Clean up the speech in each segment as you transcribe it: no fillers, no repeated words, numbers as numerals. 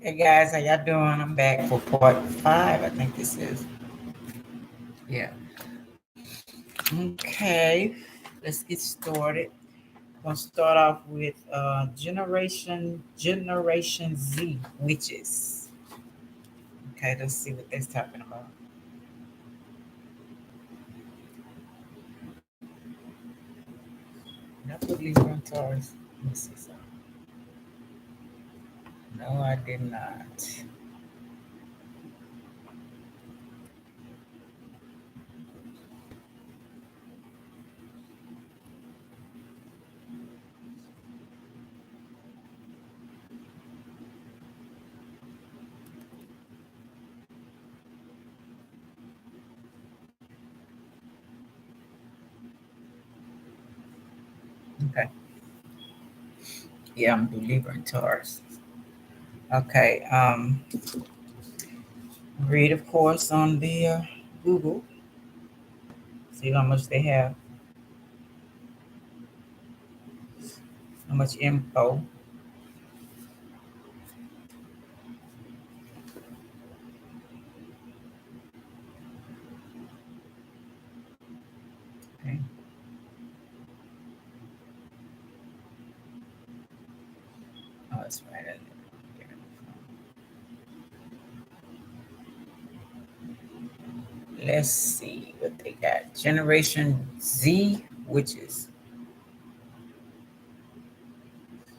Hey guys, how y'all doing? I'm back for part 5. I think this is. Yeah. Okay. Let's get started. I'm gonna start off with Generation Z witches. Okay, let's see what they're talking about. Did I put Libra and Taurus? Let me see something. No, I did not. Okay. Yeah, I'm gonna do Libra and Taurus. Okay. Read, of course, on the Google. See how much they have, how much info. Okay. Oh, that's right. Let's see what they got. Generation Z witches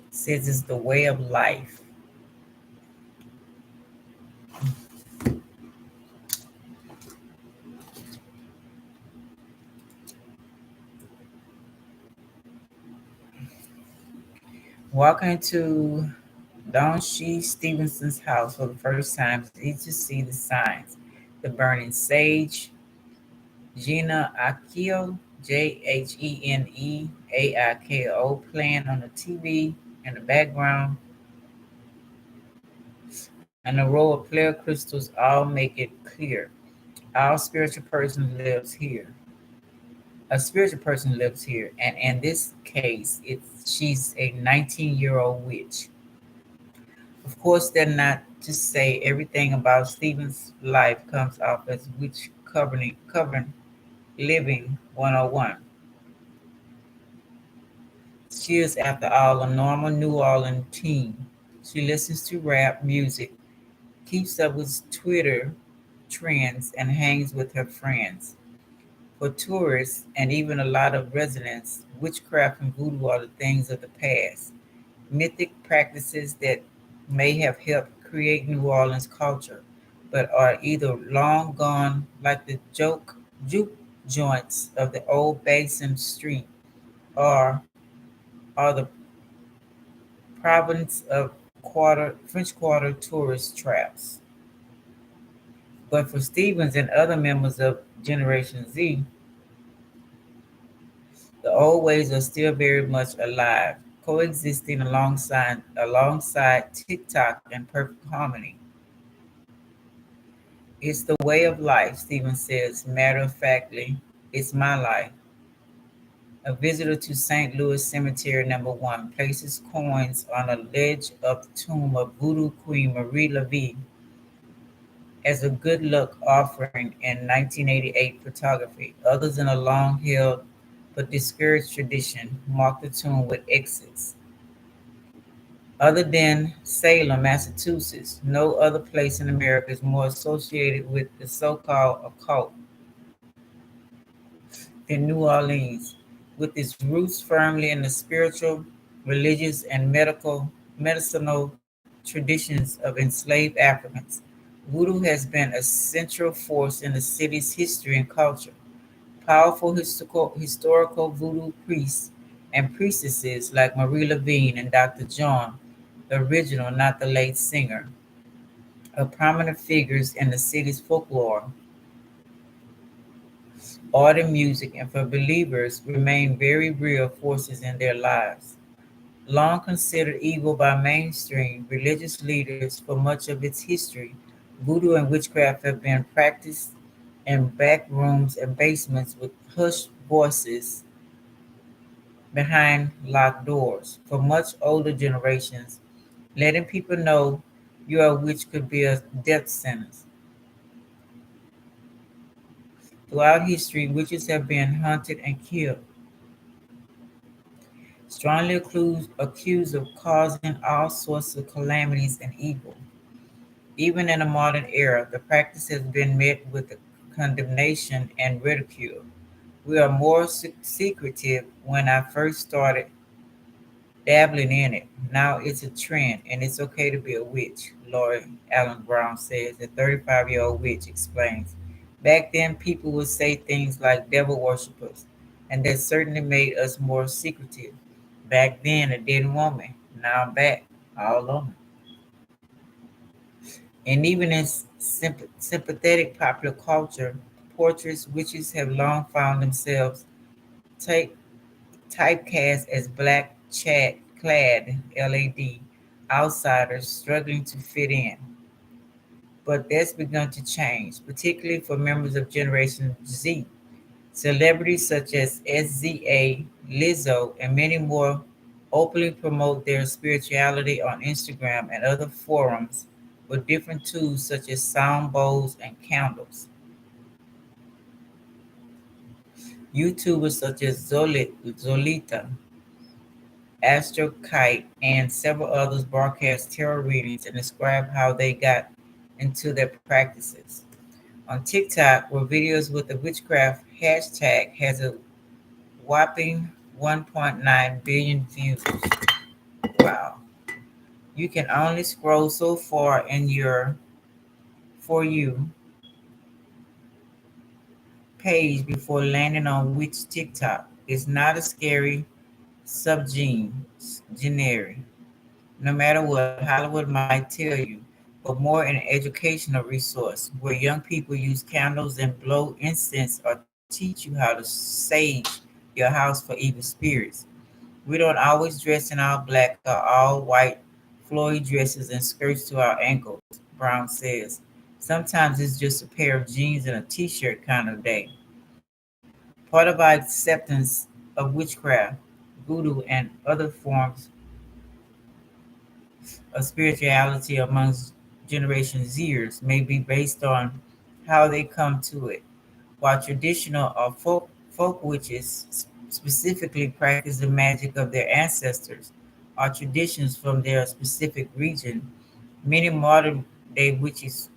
says it's the way of life. Walking into Don She Stevenson's house for the first time, you just see the signs. The burning sage, Gina Akio, Jeneneaiko, playing on the TV in the background, and a row of clear crystals all make it clear. Our spiritual person lives here. A spiritual person lives here, and in this case, she's a 19-year-old witch. Of course, they're not to say everything about Stephen's life comes off as witch covering living 101. She is, after all, a normal New Orleans teen. She listens to rap music, keeps up with Twitter trends, and hangs with her friends. For tourists and even a lot of residents, witchcraft and voodoo are the things of the past, mythic practices that may have helped create New Orleans culture, but are either long gone, like the juke joints of the old Basin Street, or are the province of French Quarter tourist traps. But for Stevens and other members of Generation Z, the old ways are still very much alive, coexisting alongside TikTok and perfect harmony. It's the way of life, Stevens says matter of factly. It's my life. A visitor to St. Louis Cemetery Number 1 places coins on a ledge of the tomb of Voodoo Queen Marie Levy as a good luck offering in 1988 photography. Others in a long held but discouraged tradition mark the tomb with X's. Other than Salem, Massachusetts, no other place in America is more associated with the so-called occult than New Orleans, with its roots firmly in the spiritual, religious, and medicinal traditions of enslaved Africans. Voodoo has been a central force in the city's history and culture. Powerful historical voodoo priests and priestesses like Marie Levine and Dr. John, the original, not the late singer, are prominent figures in the city's folklore, art, and music, and for believers remain very real forces in their lives. Long considered evil by mainstream religious leaders for much of its history, voodoo and witchcraft have been practiced in back rooms and basements with hushed voices behind locked doors. For much older generations, letting people know You are which could be a death sentence. Throughout history, witches have been hunted and killed, strongly accused of causing all sorts of calamities and evil. Even in the modern era, the practice has been met with condemnation and ridicule. We are more secretive when I first started dabbling in it. Now it's a trend, and it's okay to be a witch, Lori Allen Brown says. The 35-year-old witch explains. Back then, people would say things like devil worshippers, and that certainly made us more secretive. Back then, I didn't want me. Now I'm back, all on it. And even in sympathetic popular culture, portraits witches have long found themselves type, typecast as black chat clad LAD outsiders struggling to fit in. But that's begun to change, particularly for members of Generation Z. Celebrities such as SZA, Lizzo, and many more openly promote their spirituality on Instagram and other forums with different tools such as sound bowls and candles. YouTubers such as Zolita, Astro Kite, and several others broadcast tarot readings and describe how they got into their practices. On TikTok, where videos with the witchcraft hashtag has a whopping 1.9 billion views. Wow. You can only scroll so far in your For You page before landing on which TikTok. Is not a scary subgene, generic, no matter what Hollywood might tell you, but more an educational resource where young people use candles and blow incense or teach you how to sage your house for evil spirits. We don't always dress in all black or all white flowy dresses and skirts to our ankles, Brown says. Sometimes it's just a pair of jeans and a t-shirt kind of day. Part of our acceptance of witchcraft, voodoo, and other forms of spirituality amongst Generation Zers may be based on how they come to it, while traditional or folk witches specifically practice the magic of their ancestors or traditions from their specific region. Many modern day witches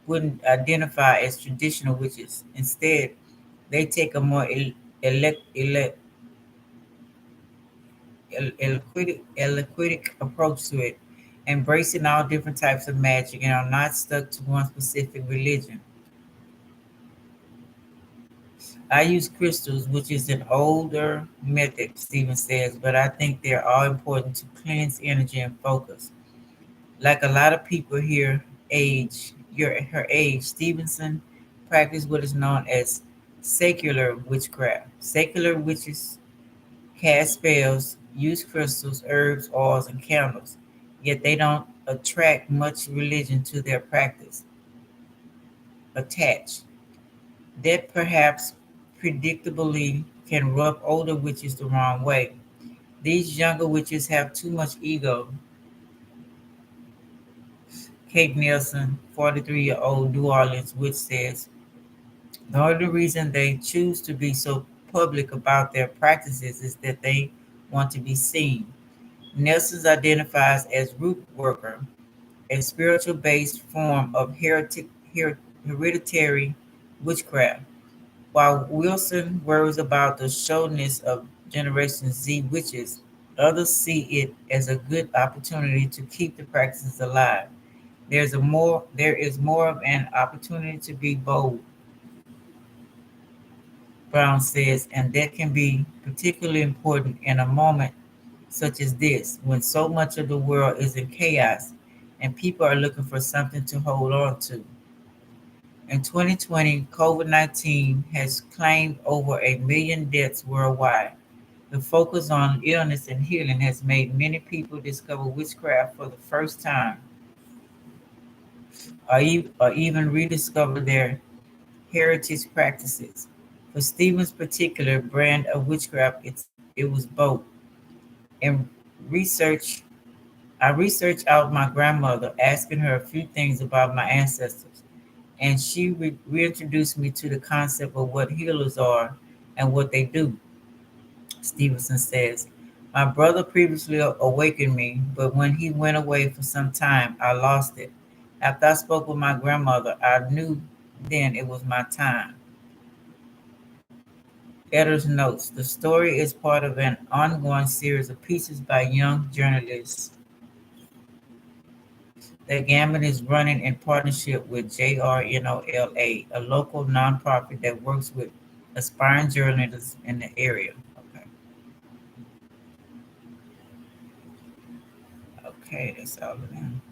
wouldn't identify as traditional witches. Instead, they take a more eloquatic approach to it, embracing all different types of magic and are not stuck to one specific religion. I use crystals, which is an older method, Stephen says, but I think they're all important to cleanse energy and focus. Like a lot of people her age, Stevenson practiced what is known as secular witchcraft. Secular witches cast spells, use crystals, herbs, oils, and candles, yet they don't attract much religion to their practice. Attach. That perhaps predictably can rub older witches the wrong way. These younger witches have too much ego, Kate Nelson, 43-year-old New Orleans witch says. The only reason they choose to be so public about their practices is that they want to be seen. Nelson identifies as root worker, a spiritual based form of hereditary witchcraft. While Wilson worries about the showness of Generation Z witches, others see it as a good opportunity to keep the practices alive. There is more of an opportunity to be bold, Brown says, and that can be particularly important in a moment such as this, when so much of the world is in chaos and people are looking for something to hold on to. In 2020, COVID-19 has claimed over a million deaths worldwide. The focus on illness and healing has made many people discover witchcraft for the first time or even rediscover their heritage practices. For Stephen's particular brand of witchcraft, it was both. In research I researched out my grandmother, asking her a few things about my ancestors, and she reintroduced me to the concept of what healers are and what they do. Stevenson says, my brother previously awakened me, but when he went away for some time, I lost it. After I spoke with my grandmother, I knew then it was my time. Editor's notes. The story is part of an ongoing series of pieces by young journalists. The Gambit is running in partnership with JRNOLA, a local nonprofit that works with aspiring journalists in the area. Okay, okay, that's all of them.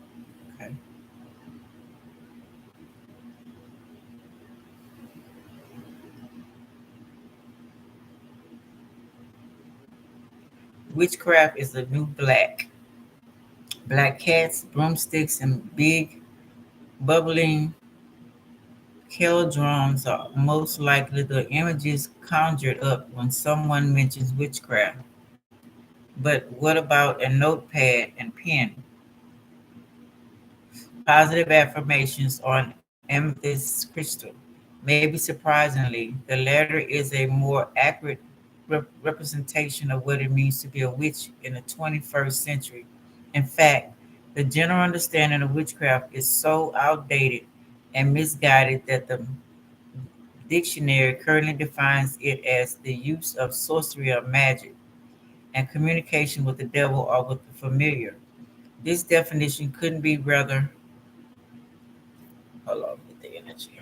Okay. Witchcraft is the new black. Black cats, broomsticks, and big bubbling kettle drums are most likely the images conjured up when someone mentions witchcraft. But what about a notepad and pen? Positive affirmations or an amethyst crystal? Maybe surprisingly, the latter is a more accurate representation of what it means to be a witch in the 21st century. In fact, the general understanding of witchcraft is so outdated and misguided that the dictionary currently defines it as the use of sorcery or magic and communication with the devil or with the familiar. This definition couldn't be rather. Hold on, get the energy.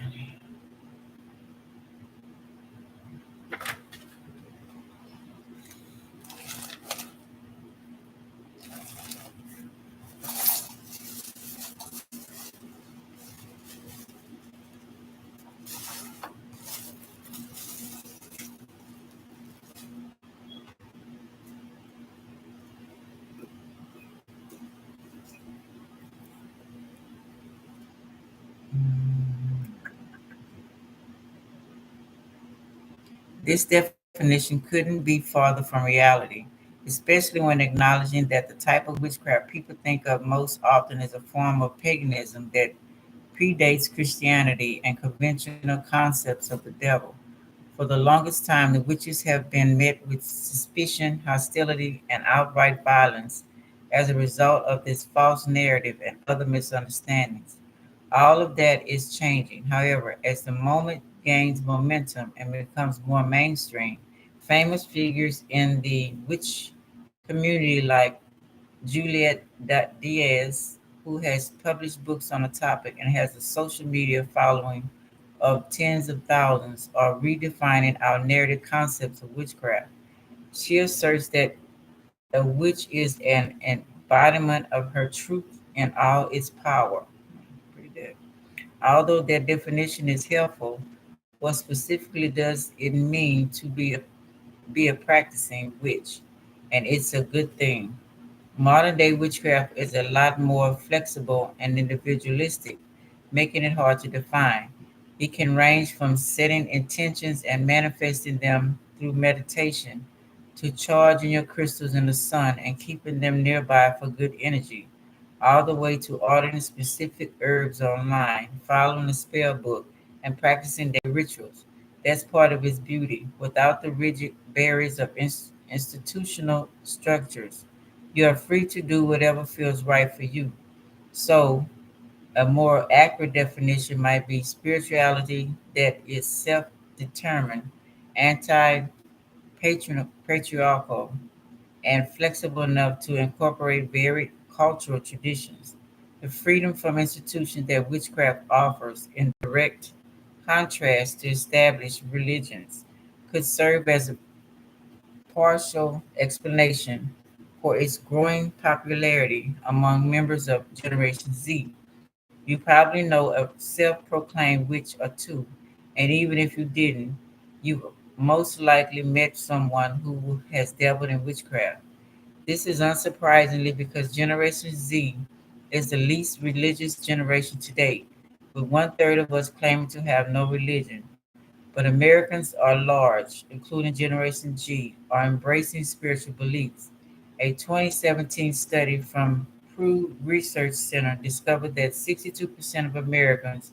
This definition couldn't be farther from reality, especially when acknowledging that the type of witchcraft people think of most often is a form of paganism that predates Christianity and conventional concepts of the devil. For the longest time, the witches have been met with suspicion, hostility, and outright violence as a result of this false narrative and other misunderstandings. All of that is changing. However, as the moment gains momentum and becomes more mainstream, famous figures in the witch community like Juliet Diaz, who has published books on the topic and has a social media following of tens of thousands, are redefining our narrative concepts of witchcraft. She asserts that a witch is an embodiment of her truth in all its power. Pretty good. Although that definition is helpful, what specifically does it mean to be a practicing witch? And it's a good thing. Modern day witchcraft is a lot more flexible and individualistic, making it hard to define. It can range from setting intentions and manifesting them through meditation to charging your crystals in the sun and keeping them nearby for good energy, all the way to ordering specific herbs online, following a spell book, and practicing their rituals. That's part of its beauty. Without the rigid barriers of institutional structures, you are free to do whatever feels right for you. So, a more accurate definition might be spirituality that is self determined, anti patriarchal, and flexible enough to incorporate varied cultural traditions. The freedom from institutions that witchcraft offers, in direct contrast to established religions, could serve as a partial explanation for its growing popularity among members of Generation Z. You probably know a self proclaimed witch or two, and even if you didn't, you most likely met someone who has dabbled in witchcraft. This is unsurprisingly because Generation Z is the least religious generation to date, with one third of us claiming to have no religion. But Americans are large, including Generation G, are embracing spiritual beliefs. A 2017 study from Pew Research Center discovered that 62% of Americans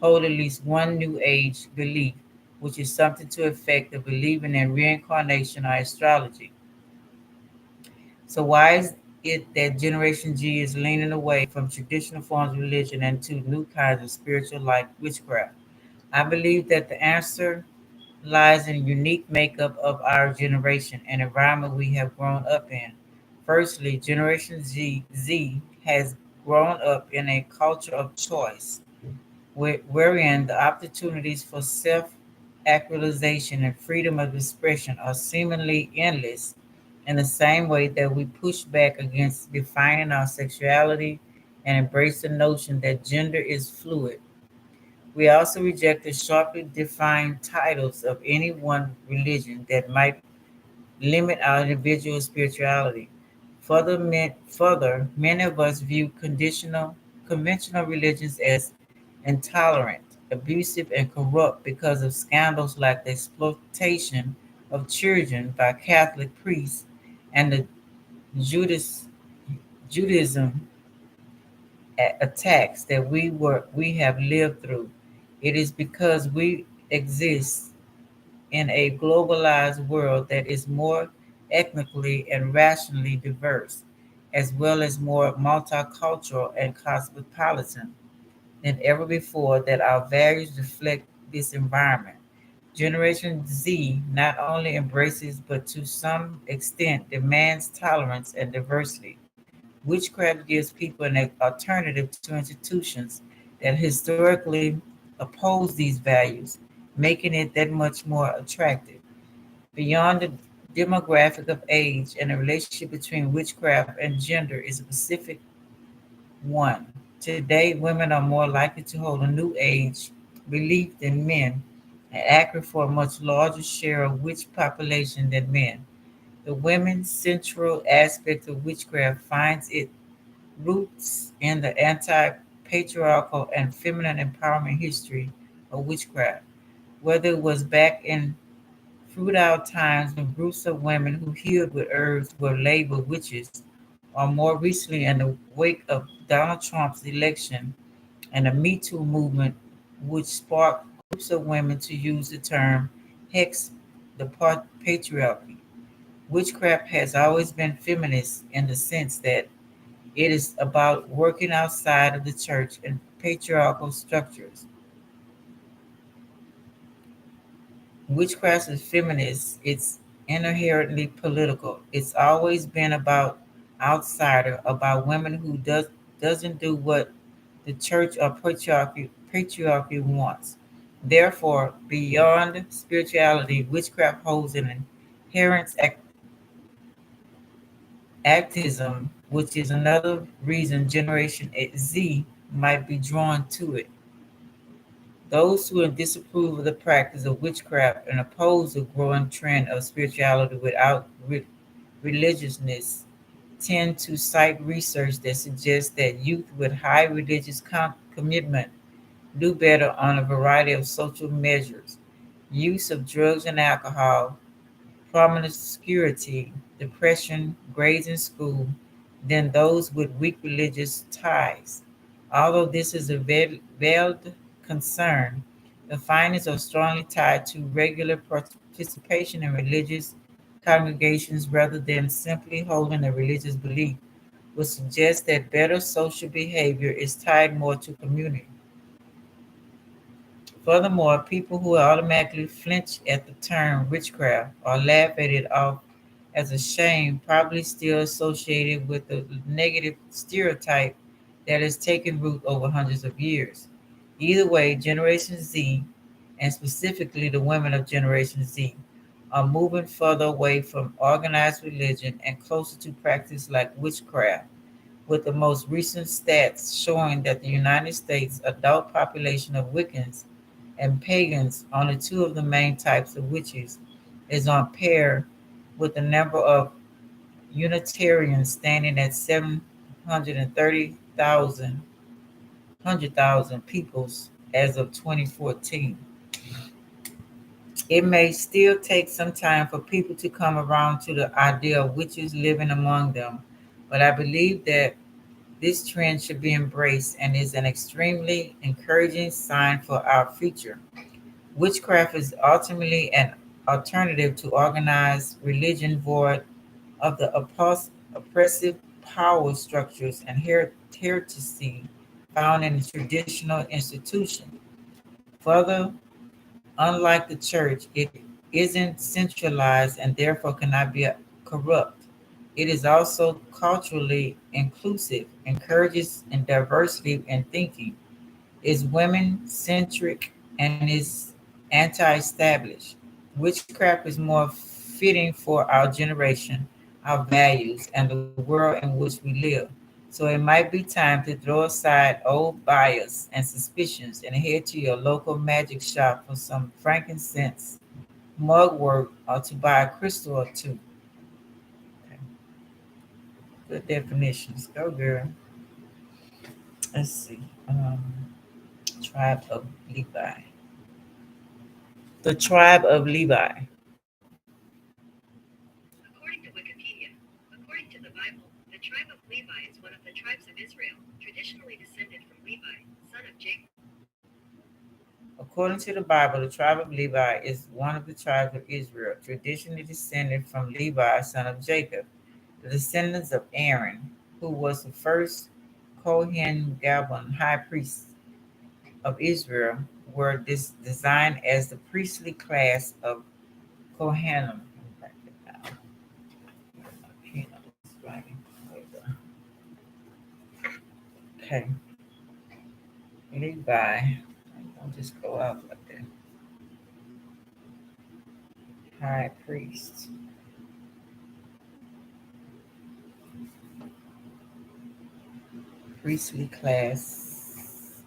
hold at least one New Age belief, which is something to affect the believing in reincarnation or astrology. So why is it that Generation G is leaning away from traditional forms of religion and to new kinds of spiritual like witchcraft? I believe that the answer lies in the unique makeup of our generation and environment we have grown up in. Firstly, Generation Z has grown up in a culture of choice, wherein the opportunities for self actualization and freedom of expression are seemingly endless, in the same way that we push back against defining our sexuality and embrace the notion that gender is fluid. We also reject the sharply defined titles of any one religion that might limit our individual spirituality. Further, many of us view conventional religions as intolerant, abusive, and corrupt because of scandals like the exploitation of children by Catholic priests and the Judas, Judaism attacks that we have lived through. It is because we exist in a globalized world that is more ethnically and racially diverse, as well as more multicultural and cosmopolitan than ever before, that our values reflect this environment. Generation Z not only embraces but to some extent demands tolerance and diversity. Witchcraft gives people an alternative to institutions that historically oppose these values, making it that much more attractive. Beyond the demographic of age, and the relationship between witchcraft and gender is a specific one. Today, women are more likely to hold a new age belief than men, and accurate for a much larger share of witch population than men. The women's central aspect of witchcraft finds its roots in the anti-patriarchal and feminine empowerment history of witchcraft, whether it was back in feudal times when groups of women who healed with herbs were labeled witches, or more recently in the wake of Donald Trump's election and the Me Too movement, which sparked groups of women to use the term hex the patriarchy. Witchcraft has always been feminist in the sense that it is about working outside of the church and patriarchal structures. Witchcraft is feminist, it's inherently political. It's always been about outsider, about women who doesn't do what the church or patriarchy wants. Therefore, beyond spirituality, witchcraft holds an inherent activism, which is another reason Generation Z might be drawn to it. Those who disapprove of the practice of witchcraft and oppose the growing trend of spirituality without religiousness tend to cite research that suggests that youth with high religious commitment do better on a variety of social measures. Use of drugs and alcohol, promiscuity, depression, grades in school, than those with weak religious ties. Although this is a veiled concern, the findings are strongly tied to regular participation in religious congregations rather than simply holding a religious belief, which suggests that better social behavior is tied more to community. Furthermore, people who automatically flinch at the term witchcraft or laugh at it off as a shame probably still associated with the negative stereotype that has taken root over hundreds of years. Either way, Generation Z, and specifically the women of Generation Z, are moving further away from organized religion and closer to practice like witchcraft, with the most recent stats showing that the United States adult population of Wiccans and pagans, only two of the main types of witches, is on par with the number of Unitarians standing at 730,000 peoples as of 2014. It may still take some time for people to come around to the idea of witches living among them, but I believe that This trend should be embraced and is an extremely encouraging sign for our future. Witchcraft is ultimately an alternative to organized religion void of the oppressive power structures and heresy found in the traditional institution. Further, unlike the church, it isn't centralized and therefore cannot be corrupt. It is also culturally inclusive, encourages in diversity in thinking, is women centric, and is anti established. Witchcraft is more fitting for our generation, our values, and the world in which we live. So it might be time to throw aside old bias and suspicions and head to your local magic shop for some frankincense, mugwort, or to buy a crystal or two. Okay. Good definitions. Go, girl. Let's see. Tribe of Levi. The tribe of Levi. According to Wikipedia, according to the Bible, the tribe of Levi is one of the tribes of Israel, traditionally descended from Levi, son of Jacob. According to the Bible, the tribe of Levi is one of the tribes of Israel, traditionally descended from Levi, son of Jacob, the descendants of Aaron, who was the first Kohen Gadol high priest of Israel, were designed as the priestly class of Kohanim. Okay, Levi. I'll just go out like that. High priest. Priestly class.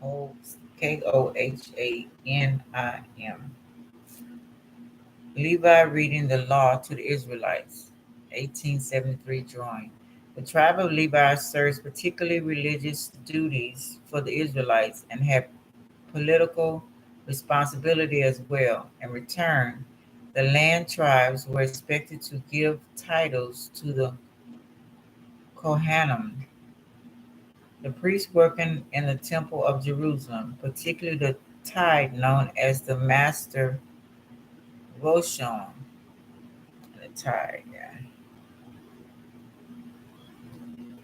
Kohanim. Levi reading the law to the Israelites. 1873 drawing. The tribe of Levi serves particularly religious duties for the Israelites and had political responsibility as well. In return, the land tribes were expected to give titles to the Kohanim, the priests working in the Temple of Jerusalem, particularly the tithe known as the Master Roshon. The tithe, yeah.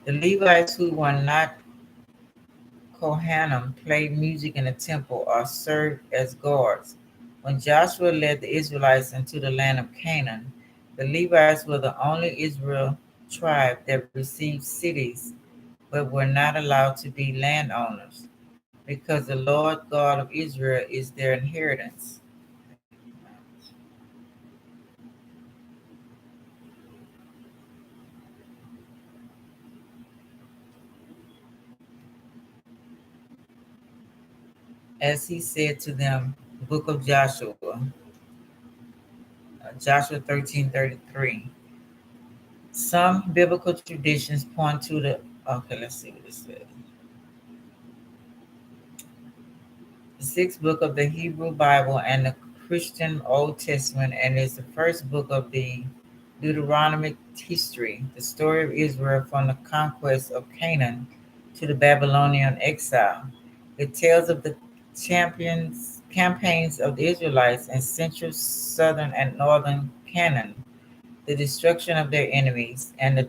The Levites who were not Kohanim played music in the temple or served as guards. When Joshua led the Israelites into the land of Canaan, the Levites were the only Israel tribe that received cities but were not allowed to be landowners because the Lord God of Israel is their inheritance. As he said to them, the book of Joshua, Joshua 13:33. Some biblical traditions point to the, okay, let's see what it says. The sixth book of the Hebrew Bible and the Christian Old Testament, and is the first book of the Deuteronomic history, the story of Israel from the conquest of Canaan to the Babylonian exile. It tells of the campaigns of the Israelites in central, southern, and northern Canaan, the destruction of their enemies, and the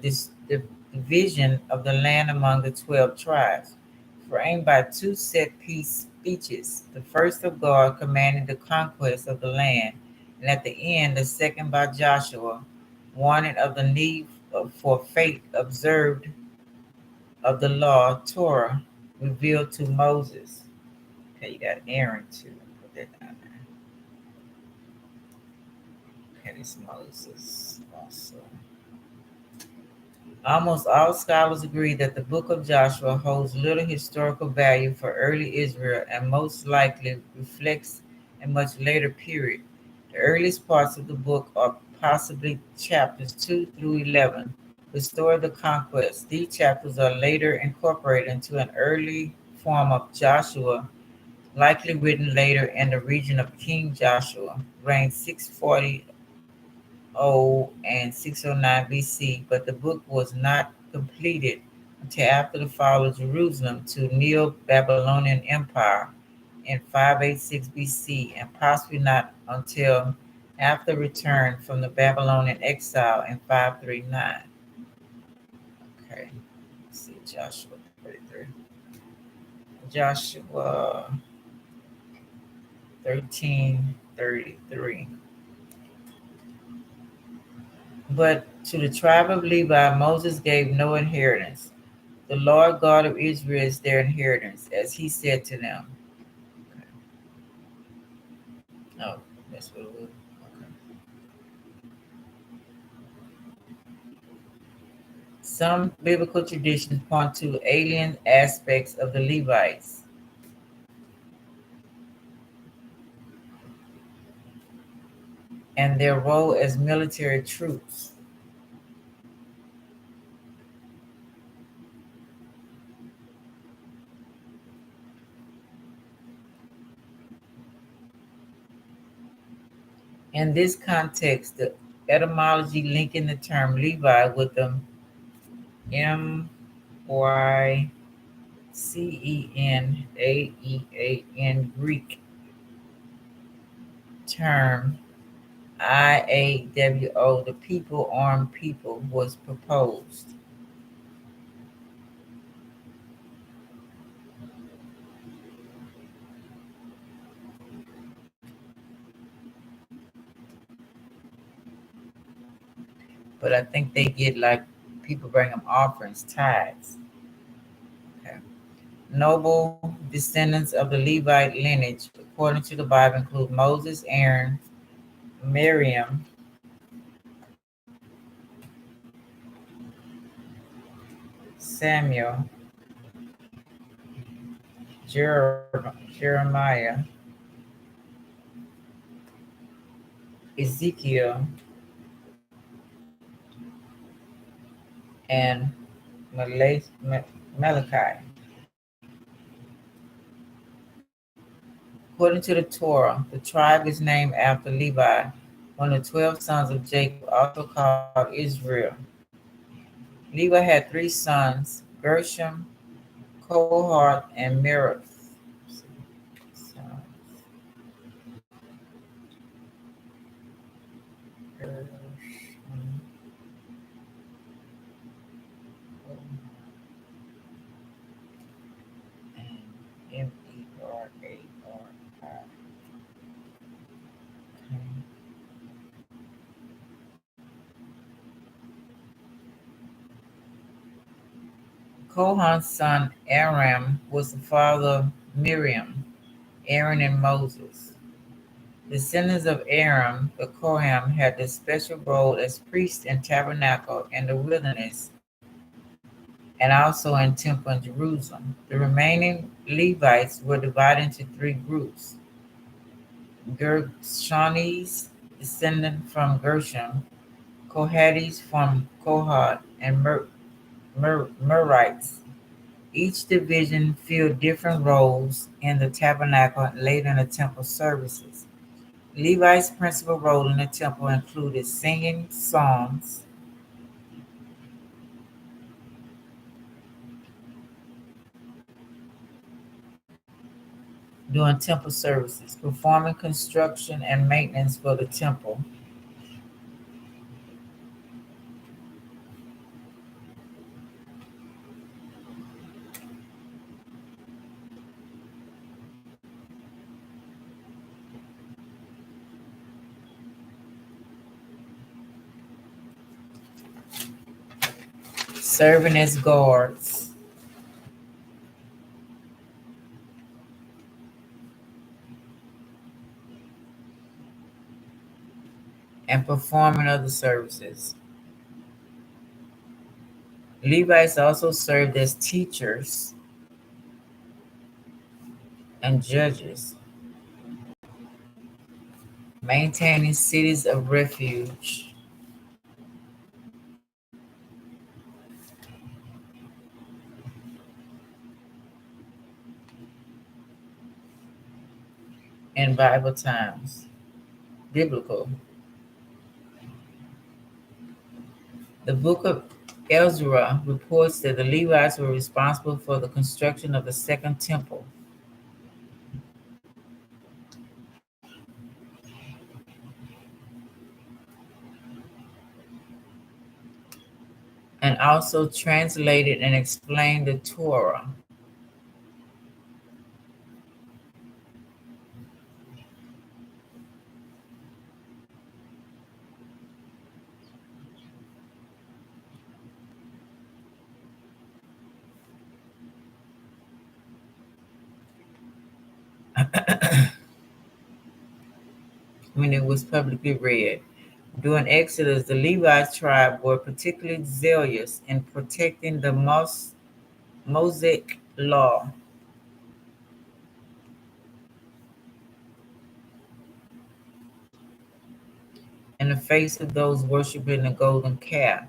division of the land among the 12 tribes, framed by two set piece speeches, the first of God commanding the conquest of the land, and at the end, the second by Joshua, warning of the need for faith observed of the law, Torah, revealed to Moses. Okay, you got Aaron too. Put that down there. Okay, it's Moses also. Almost all scholars agree that the book of Joshua holds little historical value for early Israel and most likely reflects a much later period. The earliest parts of the book are possibly chapters 2 through 11, the story of the conquest. These chapters are later incorporated into an early form of Joshua likely written later in the region of King Joshua, reigned 640 and 609 BC, but the book was not completed until after the fall of Jerusalem to Neo-Babylonian Empire in 586 BC, and possibly not until after return from the Babylonian exile in 539. Okay, let's see, Joshua 33. Joshua 13:33. But to the tribe of Levi, Moses gave no inheritance. The Lord God of Israel is their inheritance, as he said to them. Oh, that's what it was. Okay. Some biblical traditions point to alien aspects of the Levites and their role as military troops. In this context, the etymology linking the term Levi with the Mycenaean Greek term IAWO, the people, armed people, was proposed. But I think they get like people bring them offerings, tithes. Okay. Noble descendants of the Levite lineage, according to the Bible, include Moses, Aaron, Miriam, Samuel, Jeremiah, Ezekiel, and Malachi. According to the Torah, the tribe is named after Levi, one of the 12 sons of Jacob, also called Israel. Levi had three sons, Gershom, Kohath, and Merari. Merari. Kohan's son Aram was the father of Miriam, Aaron, and Moses. Descendants of Aram, the Kohath, had this special role as priests in tabernacle in the wilderness and also in temple in Jerusalem. The remaining Levites were divided into three groups. Gershonis, descendant from Gershom, Kohathites from Kohath, and Merites. Each division filled different roles in the tabernacle and later in the temple services. Levi's principal role in the temple included singing psalms, during temple services, performing construction and maintenance for the temple, serving as guards, and performing other services. Levites also served as teachers and judges, maintaining cities of refuge. in Bible times. Biblical. The book of Ezra reports that the Levites were responsible for the construction of the second temple and also translated and explained the Torah. When it was publicly read. During Exodus, the Levite tribe were particularly zealous in protecting the Mosaic law in the face of those worshiping the golden calf,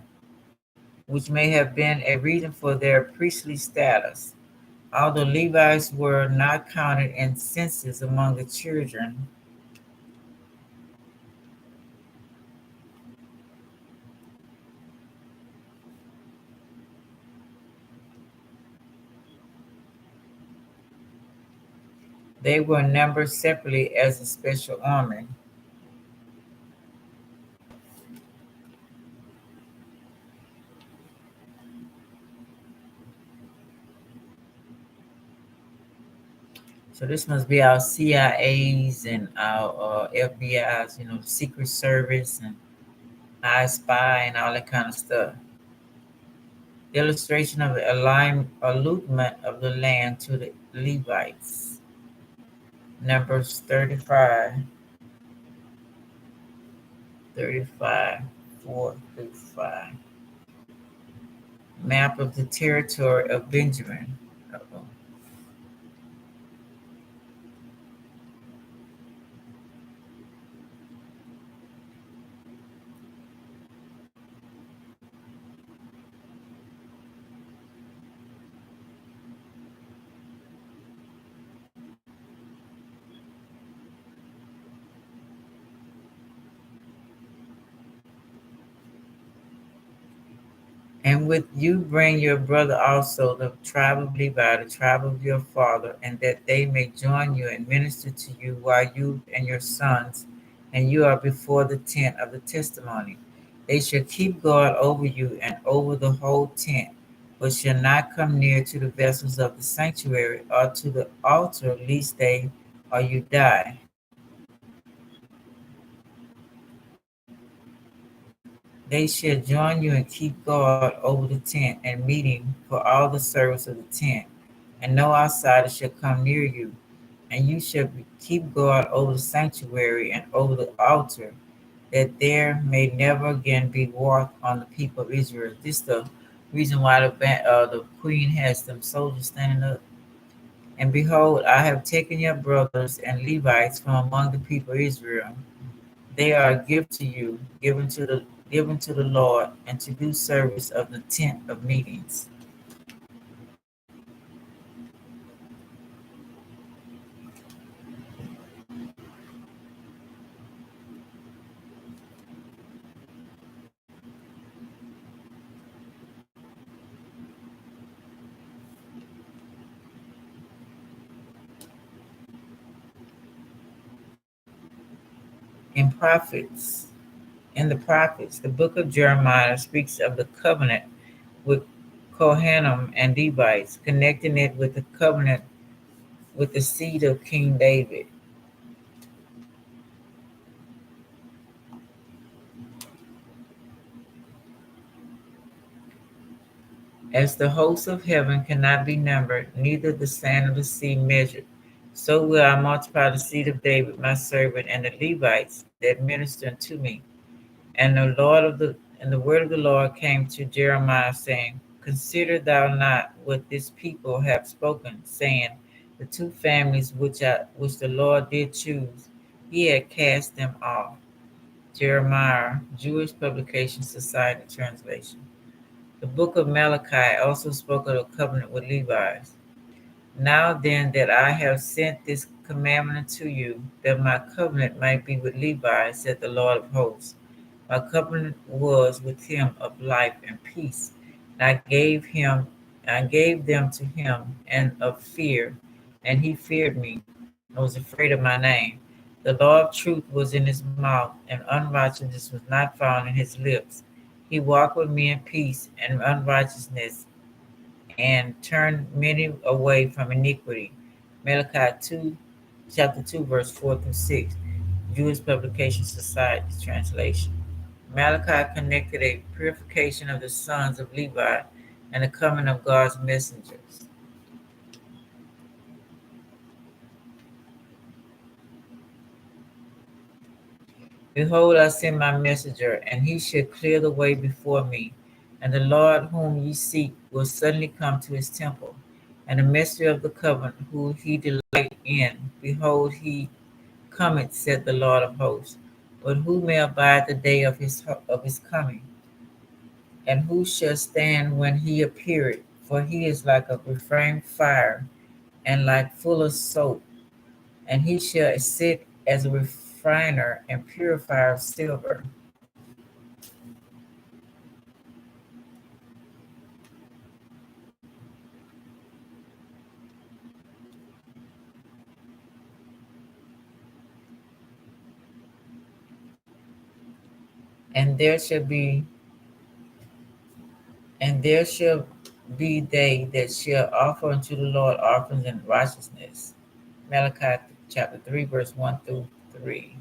which may have been a reason for their priestly status. Although Levites were not counted in census among the children, they were numbered separately as a special army. So this must be our CIAs and our FBI's, Secret Service and I Spy and all that kind of stuff. Illustration of the allotment of the land to the Levites. Numbers 35, 35, 4 through 5. Map of the territory of Benjamin. Uh-oh. And with you bring your brother also, the tribe of Levi, the tribe of your father, and that they may join you and minister to you while you and your sons and you are before the tent of the testimony. They shall keep guard over you and over the whole tent, but shall not come near to the vessels of the sanctuary or to the altar, lest they or you die. They shall join you and keep guard over the tent and meeting for all the service of the tent, and no outsider shall come near you. And you shall keep guard over the sanctuary and over the altar, that there may never again be war on the people of Israel. This is the reason why the queen has them soldiers standing up. And behold, I have taken your brothers and Levites from among the people of Israel. They are a gift to you, given to the Lord, and to do service of the tent of meetings. In prophets, in the prophets, the book of Jeremiah speaks of the covenant with Kohanim and Levites, connecting it with the covenant with the seed of King David. As the hosts of heaven cannot be numbered, neither the sand of the sea measured, so will I multiply the seed of David, my servant, and the Levites that minister unto me. And the word of the Lord came to Jeremiah, saying, Consider thou not what this people have spoken, saying, The two families which the Lord did choose, he had cast them off. Jeremiah, Jewish Publication Society translation. The book of Malachi also spoke of a covenant with Levites. Now then that I have sent this commandment to you, that my covenant might be with Levi, said the Lord of hosts. My covenant was with him of life and peace. And I gave them to him and of fear, and he feared me, and was afraid of my name. The law of truth was in his mouth, and unrighteousness was not found in his lips. He walked with me in peace and unrighteousness, and turned many away from iniquity. Malachi 2, chapter 2, verse 4 through 6, Jewish Publication Society translation. Malachi connected a purification of the sons of Levi and the coming of God's messengers. Behold, I send my messenger, and he shall clear the way before me. And the Lord whom ye seek will suddenly come to his temple. And the messenger of the covenant who he delight in, behold, he cometh, said the Lord of hosts. But who may abide the day of his coming? And who shall stand when he appeareth? For he is like a refined fire, and like fuller's soap. And he shall sit as a refiner and purifier of silver. And there shall be they that shall offer unto the Lord offerings in righteousness. Malachi chapter 3, verse 1 through 3.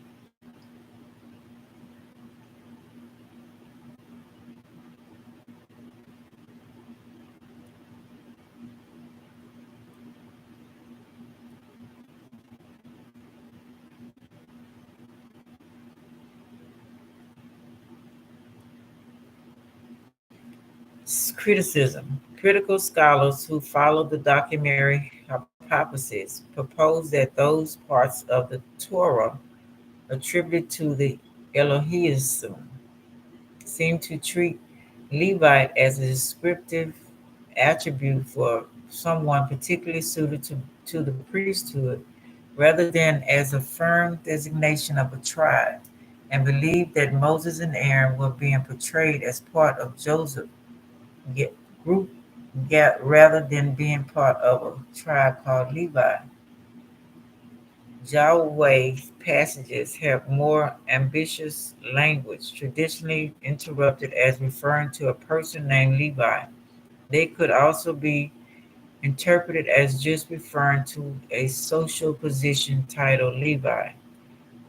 Criticism. Critical scholars who follow the documentary hypothesis propose that those parts of the Torah attributed to the Elohim seem to treat Levite as a descriptive attribute for someone particularly suited to the priesthood rather than as a firm designation of a tribe, and believe that Moses and Aaron were being portrayed as part of Joseph's group rather than being part of a tribe called Levi. Yahweh passages have more ambitious language, traditionally interpreted as referring to a person named Levi. They could also be interpreted as just referring to a social position titled Levi.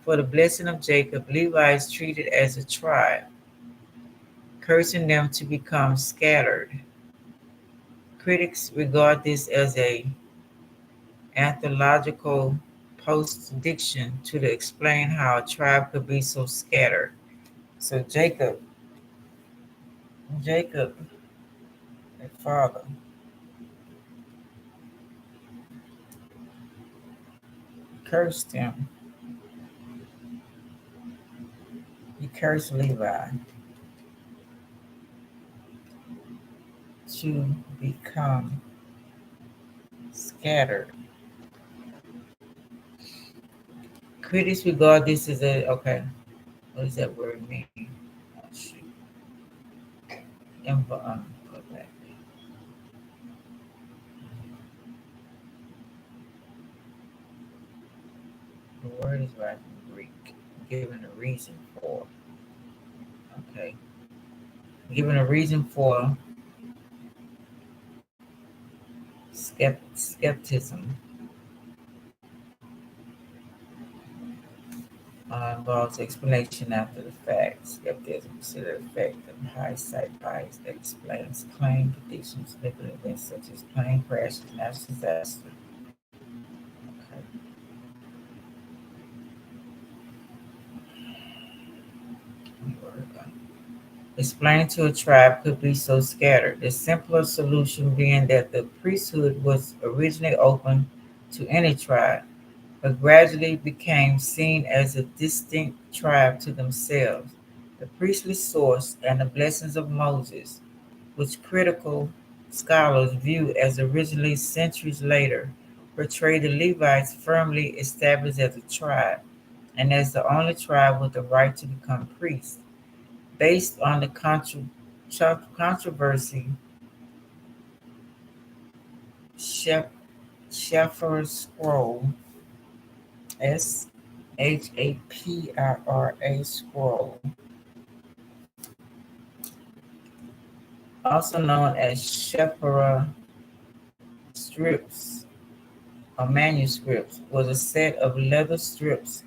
For the blessing of Jacob, Levi is treated as a tribe, cursing them to become scattered. Critics regard this as a anthological post-diction to explain how a tribe could be so scattered. So Jacob, their father, cursed him. He cursed Levi to become scattered. Critics regard this as a okay. What does that word mean? Oh, shoot. Go back. The word is right in Greek. Given a reason for. Okay. Given a reason for skepticism involves explanation after the fact. Skepticism considers the effect of hindsight bias that explains claim conditions, liquid events such as plane crashes, natural disasters. Okay. Explained to a tribe could be so scattered. The simpler solution being that the priesthood was originally open to any tribe, but gradually became seen as a distinct tribe to themselves. The priestly source and the blessings of Moses, which critical scholars view as originally centuries later, portray the Levites firmly established as a tribe and as the only tribe with the right to become priests. Based on the controversy, Shep- Shepher's Scroll, Shapra Scroll, also known as Shepra strips or manuscripts, was a set of leather strips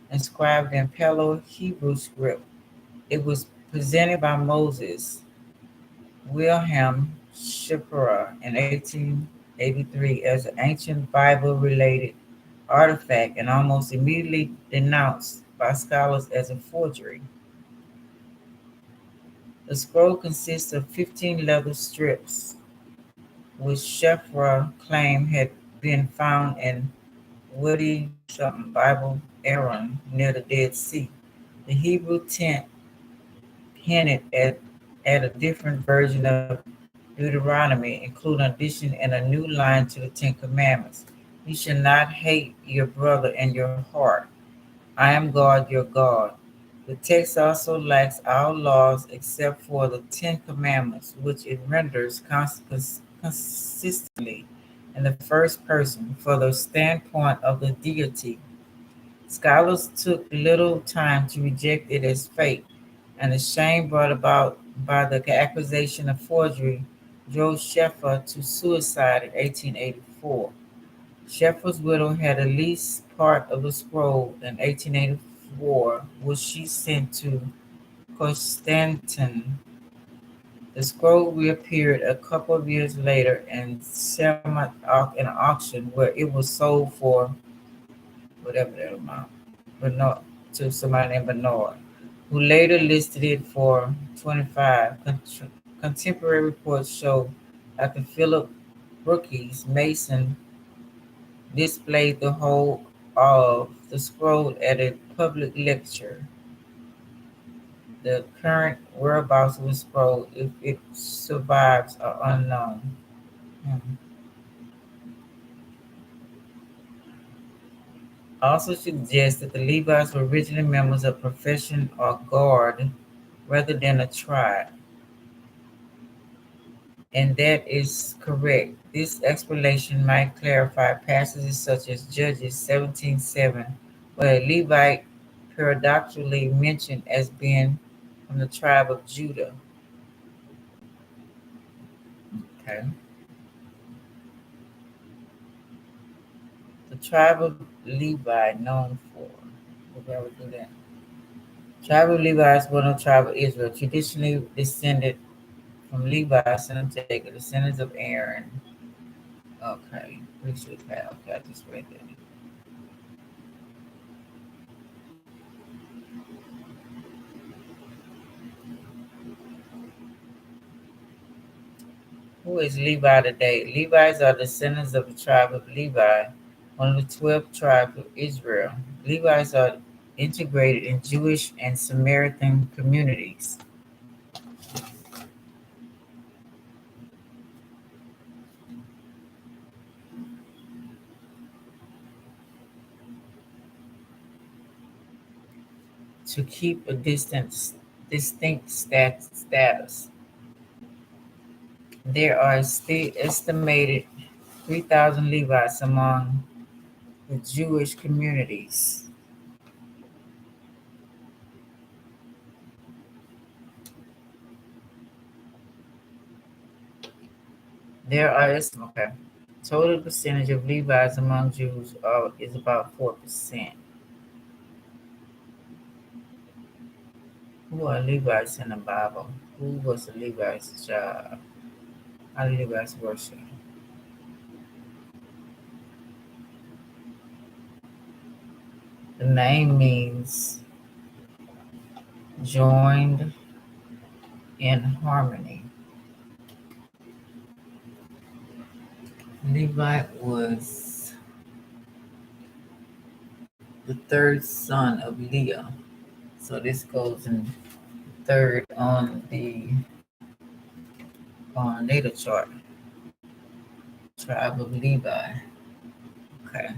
inscribed in Paleo Hebrew script. It was presented by Moses Wilhelm Schiffer in 1883 as an ancient Bible-related artifact and almost immediately denounced by scholars as a forgery. The scroll consists of 15 leather strips, which Schiffer claimed had been found in Woody something Bible Aaron near the Dead Sea. The Hebrew tent hinted at a different version of Deuteronomy, including addition and a new line to the Ten Commandments. You shall not hate your brother in your heart. I am God, your God. The text also lacks all laws except for the Ten Commandments, which it renders consistently in the first person for the standpoint of the deity. Scholars took little time to reject it as fake, and the shame brought about by the accusation of forgery drove Sheffer to suicide in 1884. Sheffer's widow had at least part of the scroll in 1884, which she sent to Constantine. The scroll reappeared a couple of years later in an auction where it was sold for whatever that amount, but not to somebody named Bernard, who later listed it for 25. Contemporary reports show after Philip Brookes Mason displayed the whole of the scroll at a public lecture. The current whereabouts of the scroll, if it survives, are unknown. Hmm. Also suggests that the Levites were originally members of profession or guard rather than a tribe, and that is correct. This explanation might clarify passages such as Judges 17:7, where a Levite paradoxically mentioned as being from the tribe of Judah. Okay. The tribe of Levi known for. Okay, we do that. Tribe of Levi is one of the tribe of Israel, traditionally descended from Levi, son of Jacob, descendants of Aaron. Okay, priesthood path. Okay, I just read that. Who is Levi today? Levites are descendants of the tribe of Levi, one of the 12 tribes of Israel. Levites are integrated in Jewish and Samaritan communities. To keep a distinct status. There are estimated 3,000 Levites among the Jewish communities. There are okay. Total percentage of Levites among Jews is about 4%. Who are Levites in the Bible? Who was the Levites' job? How do Levites worship? The name means joined in harmony. Levite was the third son of Leah. So this goes in third on the natal chart. Tribe of Levi. Okay.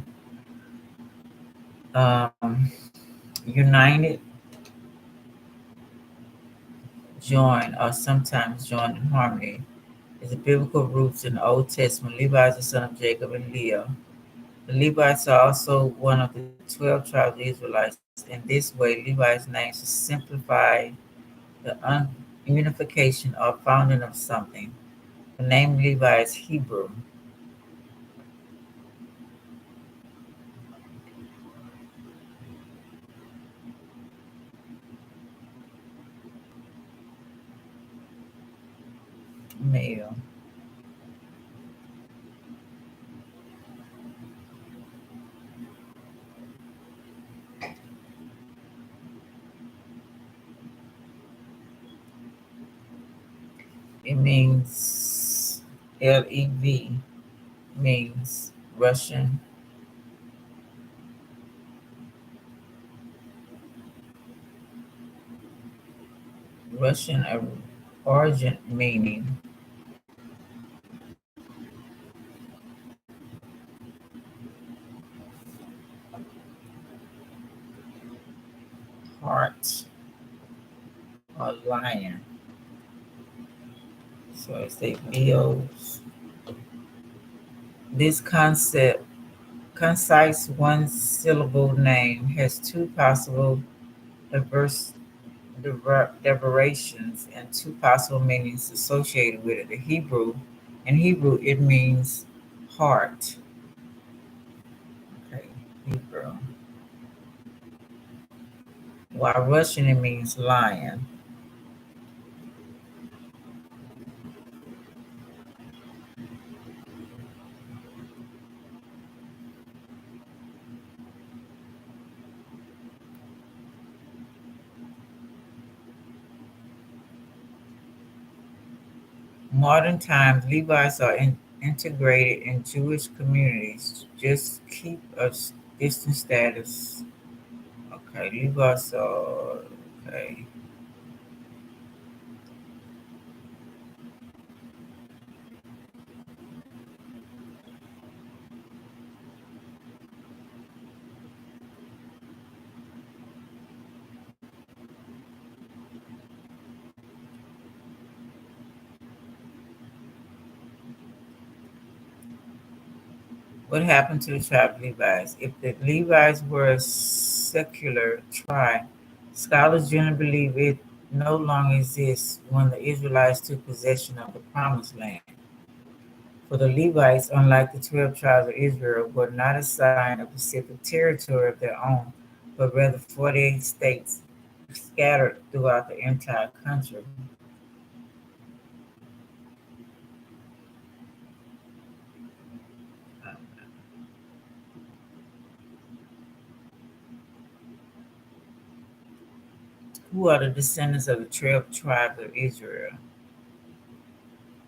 Um, United, join, or sometimes join in harmony is the biblical roots in the Old Testament. Levi is the son of Jacob and Leah. The Levites are also one of the 12 tribes of Israelites. In this way, Levi's name is simplify the unification or founding of something. The name Levi is Hebrew. Male. It means Lev means Russian origin meaning heart or lion. So it's a Leo's. This concept, concise one syllable name, has two possible diverse derivations and two possible meanings associated with it. In Hebrew, it means heart. Okay, Hebrew. While Russian, it means lion. Modern times, Levites are integrated in Jewish communities. Just keep a distant status. Okay, Levites are okay. What happened to the tribe of Levites? If the Levites were a secular tribe, scholars generally believe it no longer exists when the Israelites took possession of the Promised Land. For the Levites, unlike the 12 tribes of Israel, were not assigned a specific territory of their own, but rather 48 states scattered throughout the entire country. Um, who are the descendants of the 12 tribes of Israel?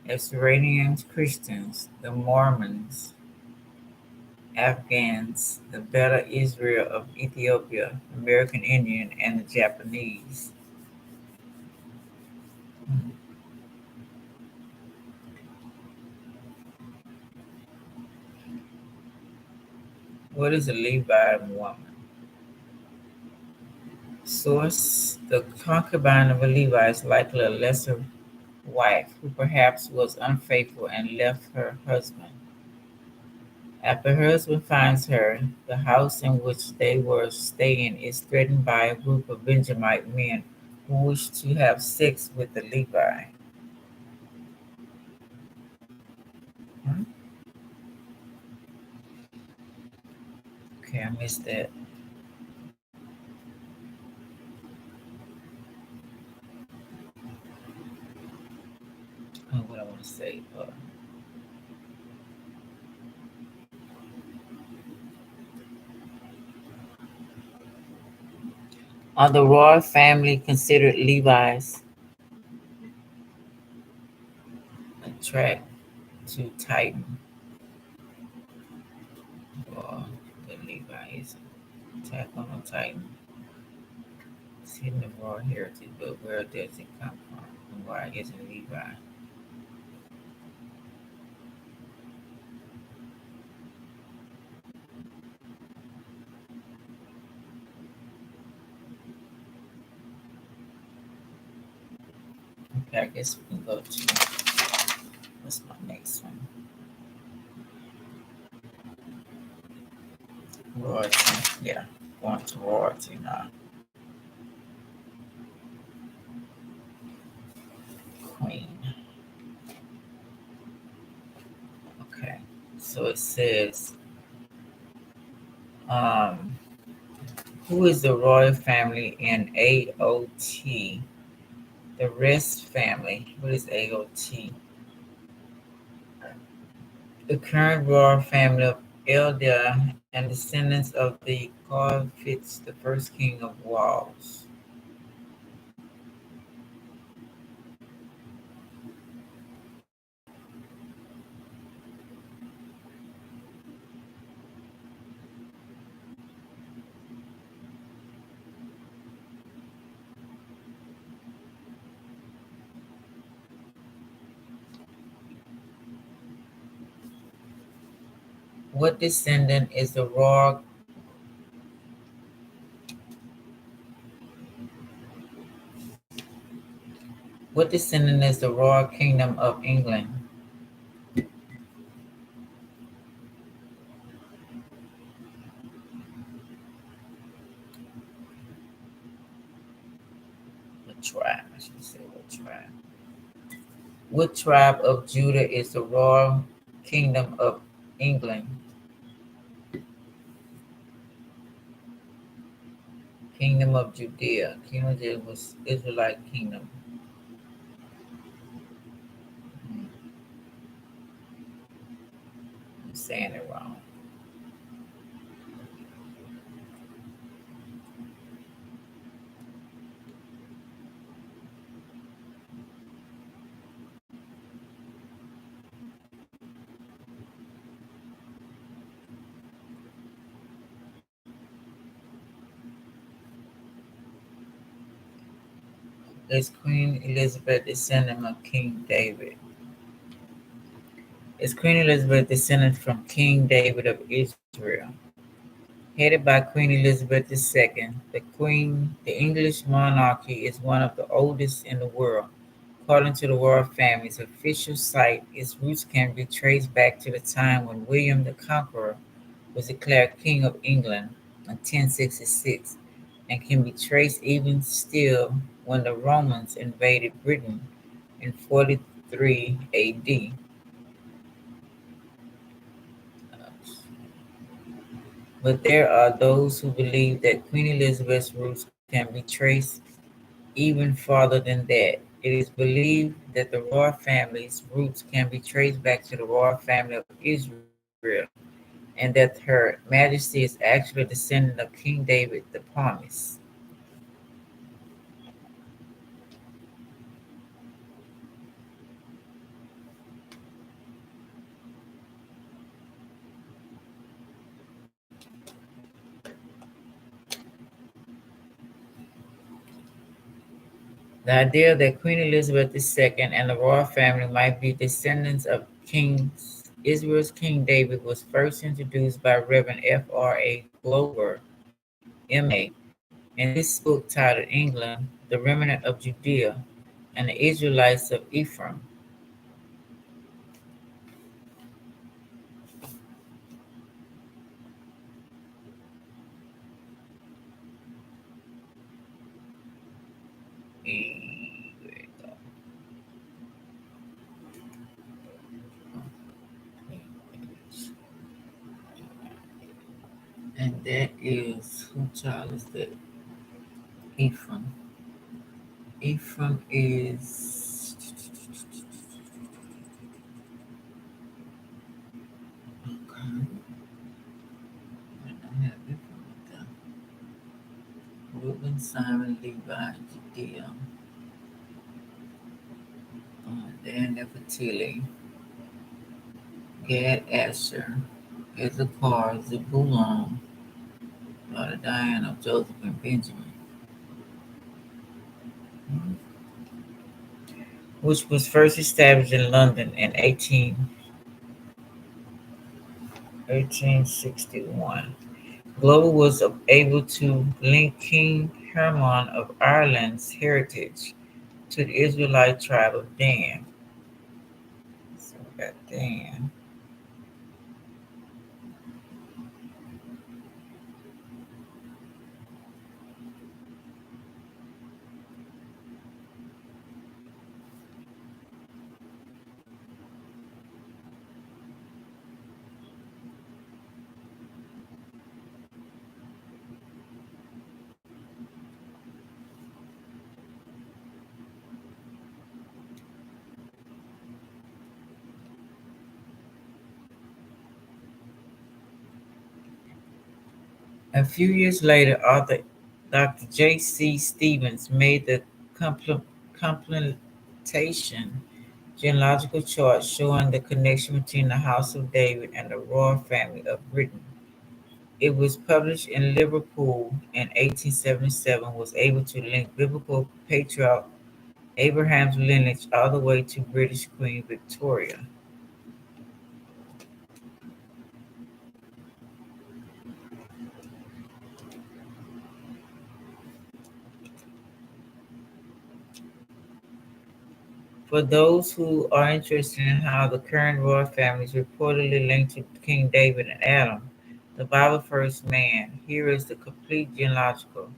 Assyrians, Christians, the Mormons, Afghans, the Beta Israel of Ethiopia, American Indian, and the Japanese. What is a Levite woman? Source: the concubine of a Levite is likely a lesser wife who perhaps was unfaithful and left her husband. After her husband finds her, the house in which they were staying is threatened by a group of Benjamite men who wish to have sex with the Levi. Hmm? Okay, I missed that. What I want to say. Are the royal family considered Levi's? Attract to Titan, or the Levi's attack on the Titan. It's hidden the royal heritage, but where does it come from? And why isn't Levi? I guess we can go to, what's my next one? Royalty. Yeah, going to royalty now. Queen. Okay. So it says, um, who is the royal family in AOT? The rest family. What is AOT? The current royal family of Eldar and descendants of the Corfitz, the first king of Wales. What descendant is the royal? What descendant is the royal kingdom of England? What tribe? I should say what tribe. What tribe of Judah is the royal kingdom of England? Kingdom of Judea. Kingdom of Judah was Israelite kingdom. I'm saying it wrong. Is Queen Elizabeth descendant of King David? Is Queen Elizabeth descendant from King David of Israel? Headed by Queen Elizabeth II, the English monarchy is one of the oldest in the world. According to the royal family's official site, its roots can be traced back to the time when William the Conqueror was declared King of England in 1066, and can be traced even still when the Romans invaded Britain in 43 AD. But there are those who believe that Queen Elizabeth's roots can be traced even farther than that. It is believed that the royal family's roots can be traced back to the royal family of Israel, and that Her Majesty is actually a descendant of King David the Promised. The idea that Queen Elizabeth II and the royal family might be descendants of Israel's King David was first introduced by Reverend F.R.A. Glover, M.A., in his book titled England, the Remnant of Judea, and the Israelites of Ephraim. And that is, who child is that? Ephraim. Ephraim is, okay, I have Ephraim with them. Reuben, Simon, Levi, Judea, Dan, Nephtali, Gad, Asher, Issachar, Zebulun, daughter Diana, Joseph, and Benjamin, which was first established in London in 1861. Glover was able to link King Hermann of Ireland's heritage to the Israelite tribe of Dan. So we got Dan. A few years later, author Dr. J.C. Stevens made the complementation genealogical chart showing the connection between the House of David and the royal family of Britain. It was published in Liverpool in 1877, was able to link biblical patriarch Abraham's lineage all the way to British Queen Victoria. For those who are interested in how the current royal family is reportedly linked to King David and Adam, the Bible First Man, here is the complete genealogical.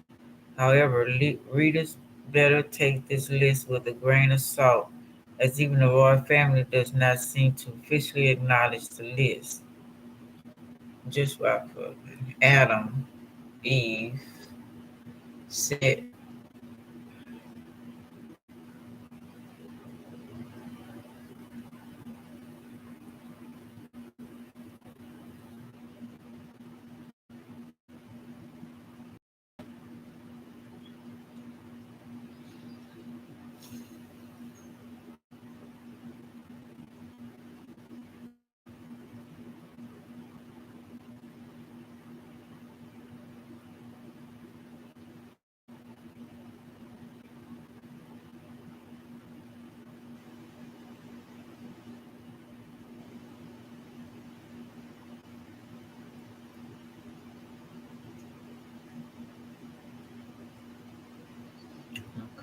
However, readers better take this list with a grain of salt, as even the royal family does not seem to officially acknowledge the list. Just what I put Adam, Eve, Seth.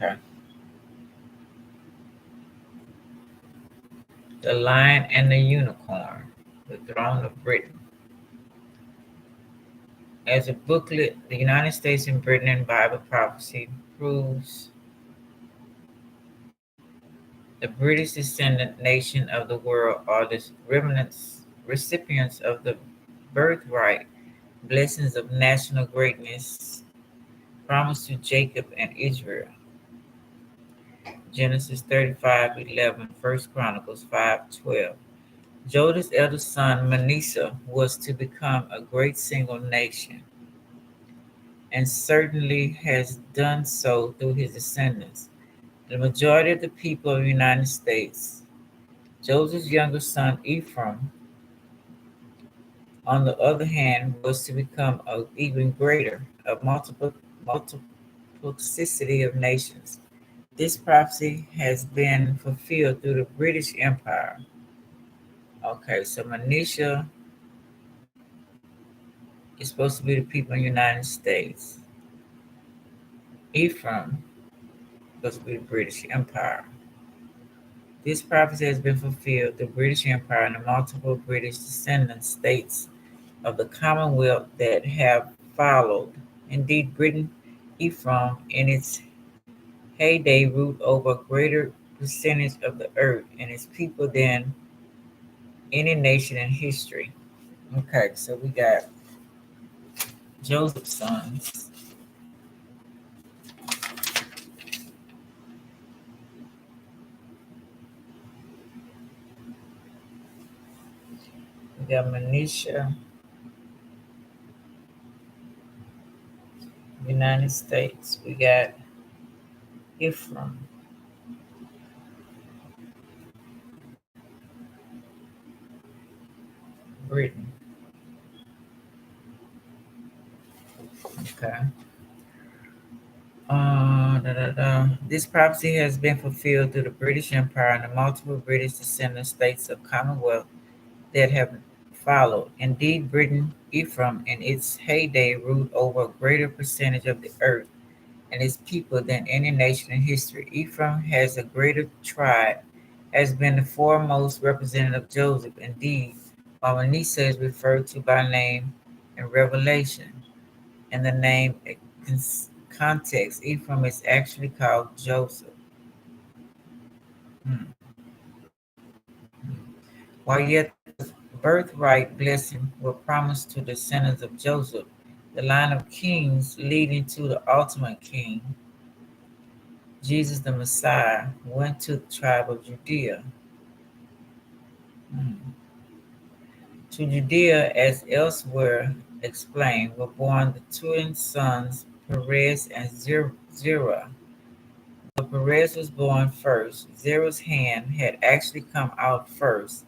Okay. The Lion and the Unicorn, The Throne of Britain. As a booklet, the United States and Britain in Bible prophecy proves the British descendant nation of the world are the remnants, recipients of the birthright blessings of national greatness promised to Jacob and Israel. Genesis 35:11, 1 Chronicles 5:12. Judah's eldest son Manasseh was to become a great single nation, and certainly has done so through his descendants. The majority of the people of the United States. Joseph's younger son Ephraim, on the other hand, was to become an even greater, a multiplicity of nations. This prophecy has been fulfilled through the British Empire. Okay, so Manasseh is supposed to be the people in the United States. Ephraim is supposed to be the British Empire. This prophecy has been fulfilled. The British Empire and the multiple British descendant states of the Commonwealth that have followed. Indeed, Britain, Ephraim, in its heyday, ruled over a greater percentage of the earth and its people than any nation in history. Okay, so we got Joseph's sons. We got Manasseh, United States. We got Ephraim, Britain. Okay. This prophecy has been fulfilled through the British Empire and the multiple British descendant states of Commonwealth that have followed. Indeed, Britain, Ephraim, in its heyday, ruled over a greater percentage of the earth and its people than any nation in history. Ephraim has a greater tribe, has been the foremost representative of Joseph. Indeed, while Manasseh is referred to by name in Revelation, in the name context, Ephraim is actually called Joseph. Hmm. While yet the birthright blessing were promised to descendants of Joseph, the line of kings leading to the ultimate king, Jesus the Messiah, went to the tribe of Judea. Hmm. To Judea, as elsewhere explained, were born the twin sons Perez and Zerah. Though Perez was born first, Zerah's hand had actually come out first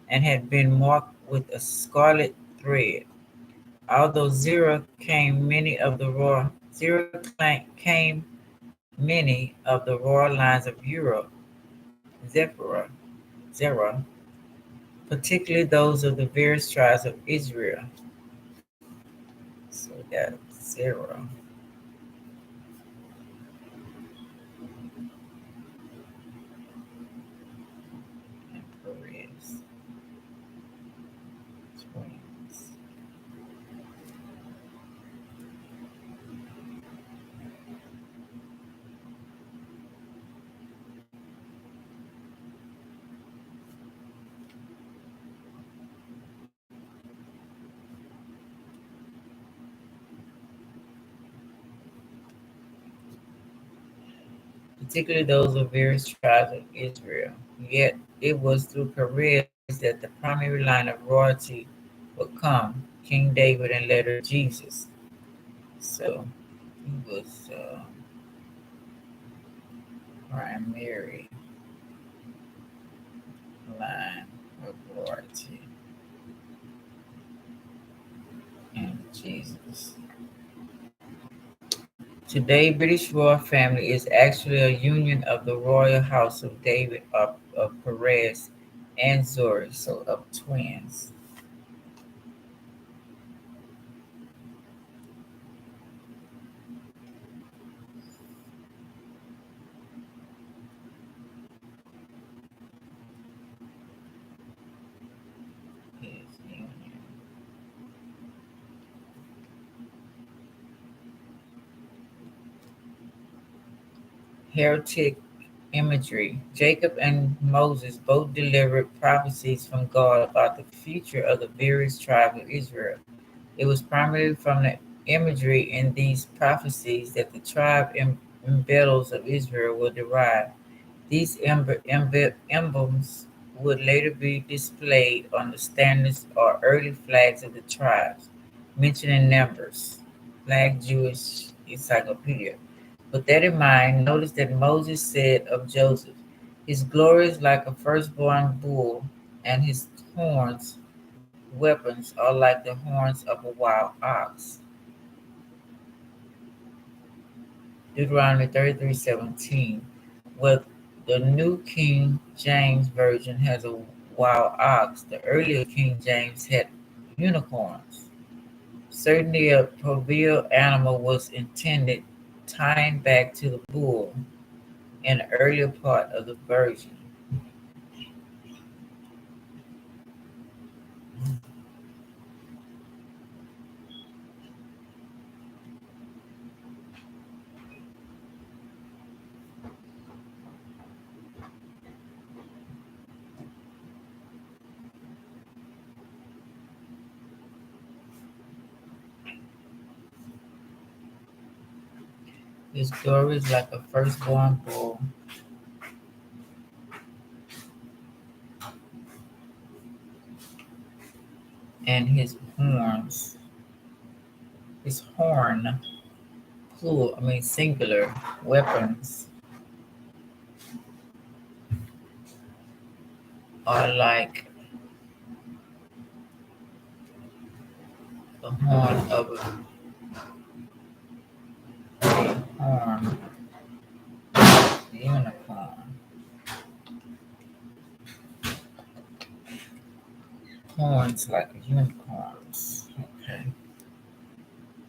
and had been marked with a scarlet thread. Although came many of the royal lines of Europe, Zerah, particularly those of the various tribes of Israel. So that's Zerah and Perez, twins. Particularly those of various tribes of Israel. Yet it was through Perez that the primary line of royalty would come, King David and later Jesus. So he was primary line of royalty in Jesus. Today, British royal family is actually a union of the royal house of David of Perez and Zori, so of twins. His union. Heretic imagery. Jacob and Moses both delivered prophecies from God about the future of the various tribes of Israel. It was primarily from the imagery in these prophecies that the tribe emblems of Israel were derived. These emblems would later be displayed on the standards or early flags of the tribes, mentioned in Numbers, Flag Jewish Encyclopedia. With that in mind, notice that Moses said of Joseph, his glory is like a firstborn bull, and his horns, weapons, are like the horns of a wild ox. Deuteronomy 33:17. Where the New King James Version has a wild ox, the earlier King James had unicorns. Certainly a proverbial animal was intended, tying back to the bull in the earlier part of the version. His glory is like a firstborn bull, and his horn, plural, singular, weapons are like the horn of a horn unicorn. Horns like unicorns. Okay.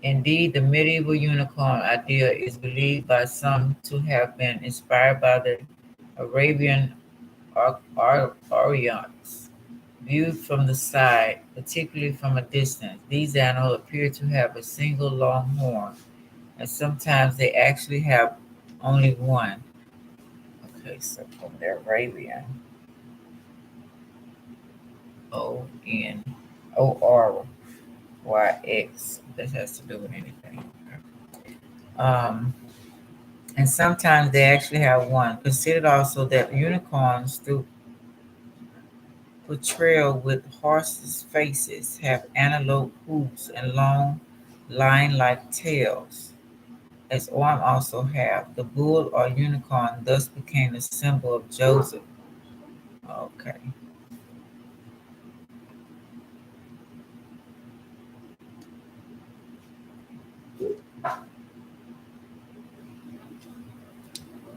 Indeed, the medieval unicorn idea is believed by some to have been inspired by the Arabian Orients. Viewed from the side, particularly from a distance, these animals appear to have a single long horn, and sometimes they actually have only one. Okay, so from the Arabian, Onyx. That has to do with anything. Um, and sometimes they actually have one. Considered also that unicorns, through portrayal with horses' faces, have antelope hooves and long line-like tails, as Orm also have. The bull or unicorn thus became the symbol of Joseph. Okay.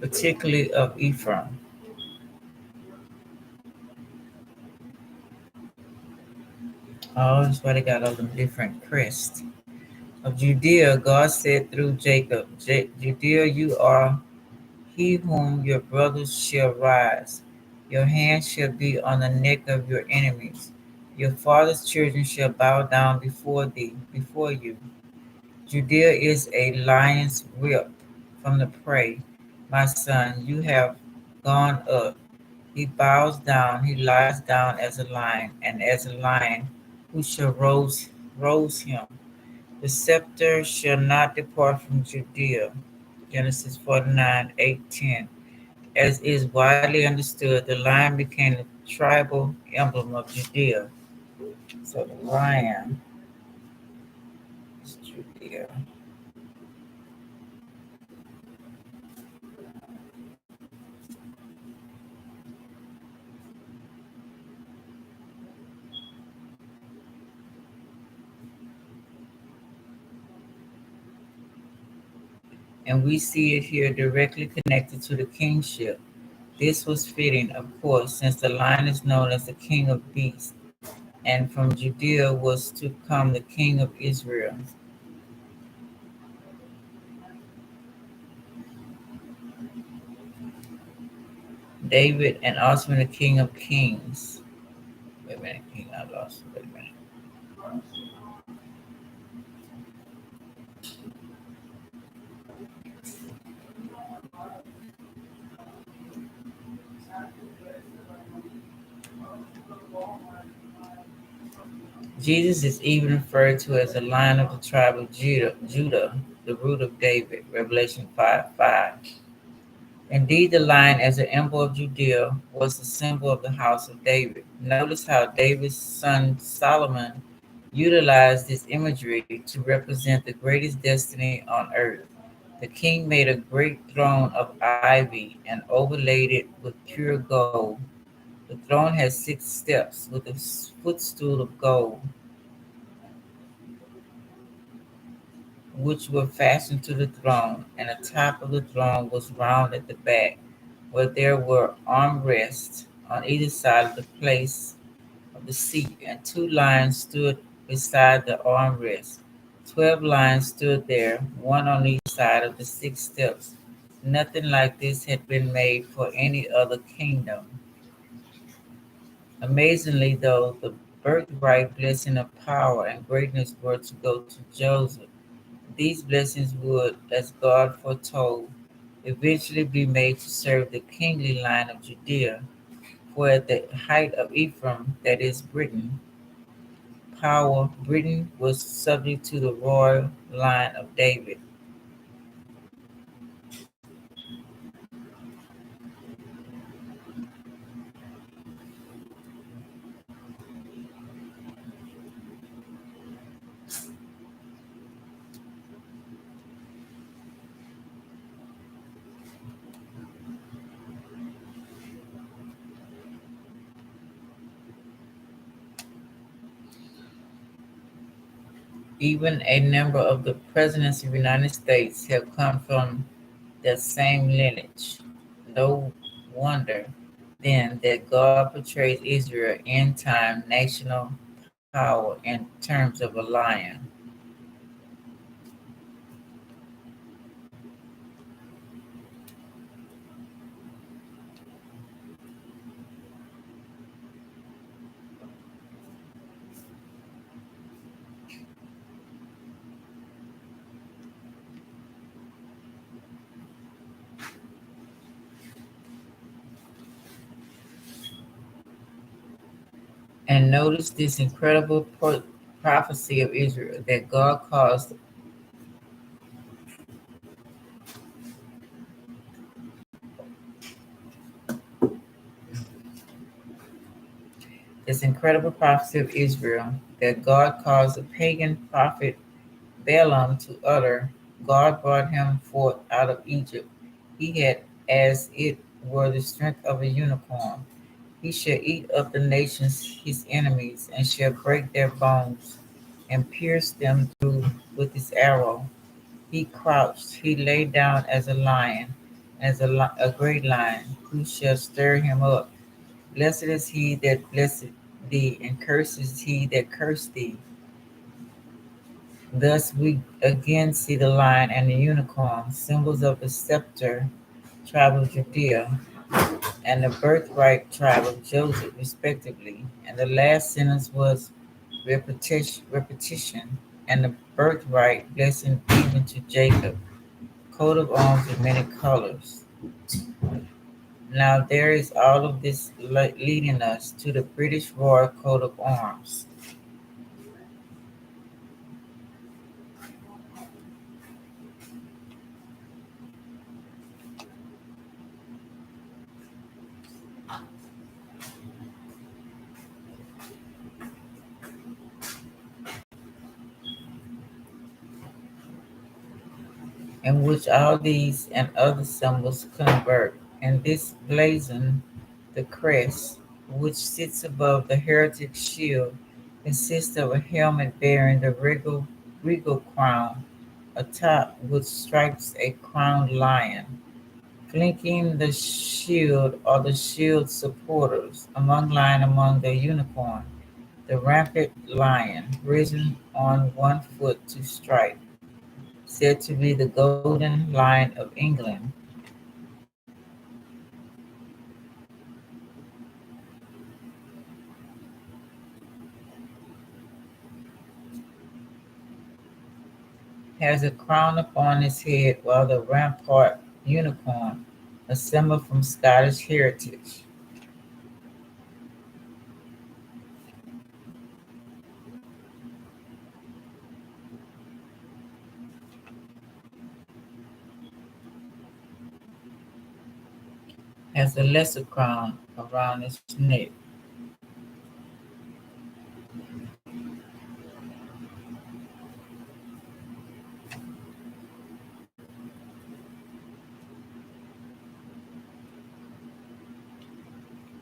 Particularly of Ephraim. Oh, that's why they got all them different crests. Of Judea, God said through Jacob, Judea, you are he whom your brothers shall rise. Your hand shall be on the neck of your enemies. Your father's children shall bow down before you. Judea is a lion's whelp from the prey. My son, you have gone up. He bows down, he lies down as a lion, and as a lion, who shall rose him? The scepter shall not depart from Judea. Genesis 49:8-10. As is widely understood, the lion became the tribal emblem of Judea. So the lion is Judea. And we see it here directly connected to the kingship. This was fitting, of course, since the lion is known as the king of beasts, and from Judea was to come the king of Israel, David, and also the king of kings. Wait a minute, king, I lost. Wait a minute. Jesus is even referred to as the lion of the tribe of Judah, the root of David, Revelation 5:5. Indeed, the lion, as an emblem of Judea, was the symbol of the house of David. Notice how David's son Solomon utilized this imagery to represent the greatest destiny on earth. The king made a great throne of ivy and overlaid it with pure gold. The throne had 6 steps with a footstool of gold, which were fastened to the throne, and the top of the throne was round at the back, where there were armrests on either side of the place of the seat, and 2 lions stood beside the armrests. 12 lions stood there, one on each side of the 6 steps. Nothing like this had been made for any other kingdom. Amazingly, though, the birthright blessing of power and greatness were to go to Joseph. These blessings would, as God foretold, eventually be made to serve the kingly line of Judea, for at the height of Ephraim, that is Britain, power, Britain was subject to the royal line of David. Even a number of the presidents of the United States have come from that same lineage. No wonder, then, that God portrays Israel end time national power in terms of a lion. And notice this incredible prophecy of Israel that God caused this incredible prophecy of Israel that God caused the pagan prophet Balaam to utter. God brought him forth out of Egypt. He had as it were the strength of a unicorn. He shall eat up the nations his enemies, and shall break their bones, and pierce them through with his arrow. He crouched, he lay down as a lion, as a great lion. Who shall stir him up? Blessed is he that blessed thee, and cursed is he that cursed thee. Thus we again see the lion and the unicorn, symbols of the scepter tribe of Judea and the birthright tribe of Joseph, respectively. And the last sentence was repetition, and the birthright blessing even to Jacob. Coat of arms of many colors. Now there is all of this leading us to the British Royal Coat of Arms. In which all these and other symbols convert. And this blazon, the crest, which sits above the heritage shield, consists of a helmet bearing the regal crown, atop which stripes a crowned lion. Flanking the shield are the shield supporters, among the unicorn, the rampant lion, risen on one foot to strike, said to be the golden lion of England. Has a crown upon his head, while the rampart unicorn, a symbol from Scottish heritage, has a lesser crown around his neck.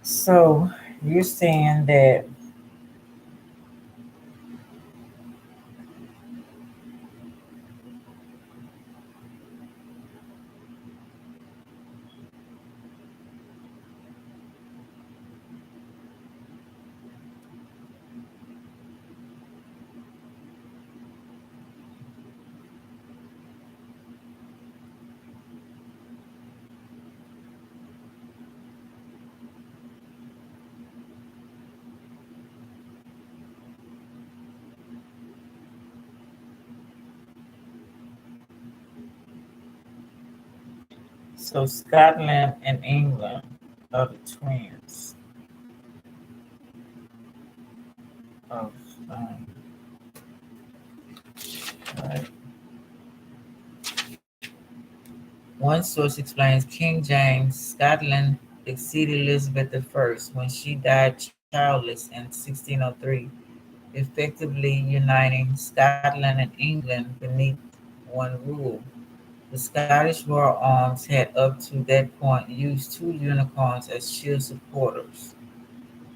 So you're saying that so Scotland and England are the twins of right. One source explains King James, Scotland succeeded Elizabeth I when she died childless in 1603, effectively uniting Scotland and England beneath one rule. The Scottish royal arms had up to that point used two unicorns as shield supporters.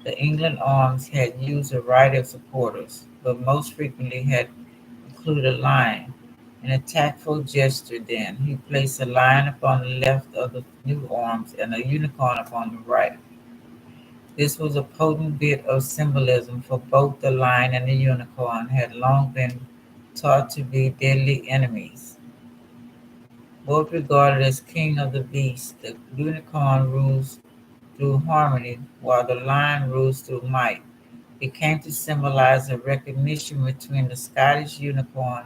The England arms had used a variety of supporters, but most frequently had included a lion. In a tactful gesture, then, he placed a lion upon the left of the new arms and a unicorn upon the right. This was a potent bit of symbolism, for both the lion and the unicorn had long been taught to be deadly enemies. Both regarded as king of the beasts, the unicorn rules through harmony, while the lion rules through might. It came to symbolize a recognition between the Scottish unicorn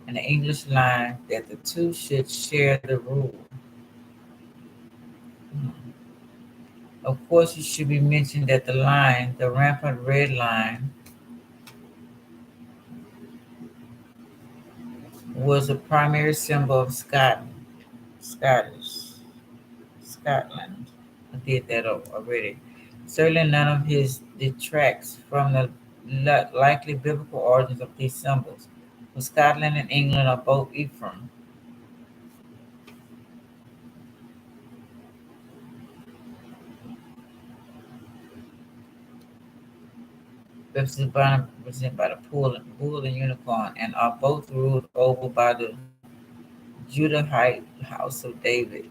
and the English lion that the two should share the rule. Of course, it should be mentioned that the line, the rampant red line, was a primary symbol of Scotland. I did that already. Certainly none of his detracts from the likely biblical origins of these symbols. For Scotland and England are both Ephraim, represented by the bull and unicorn, and are both ruled over by the Judahite house of David.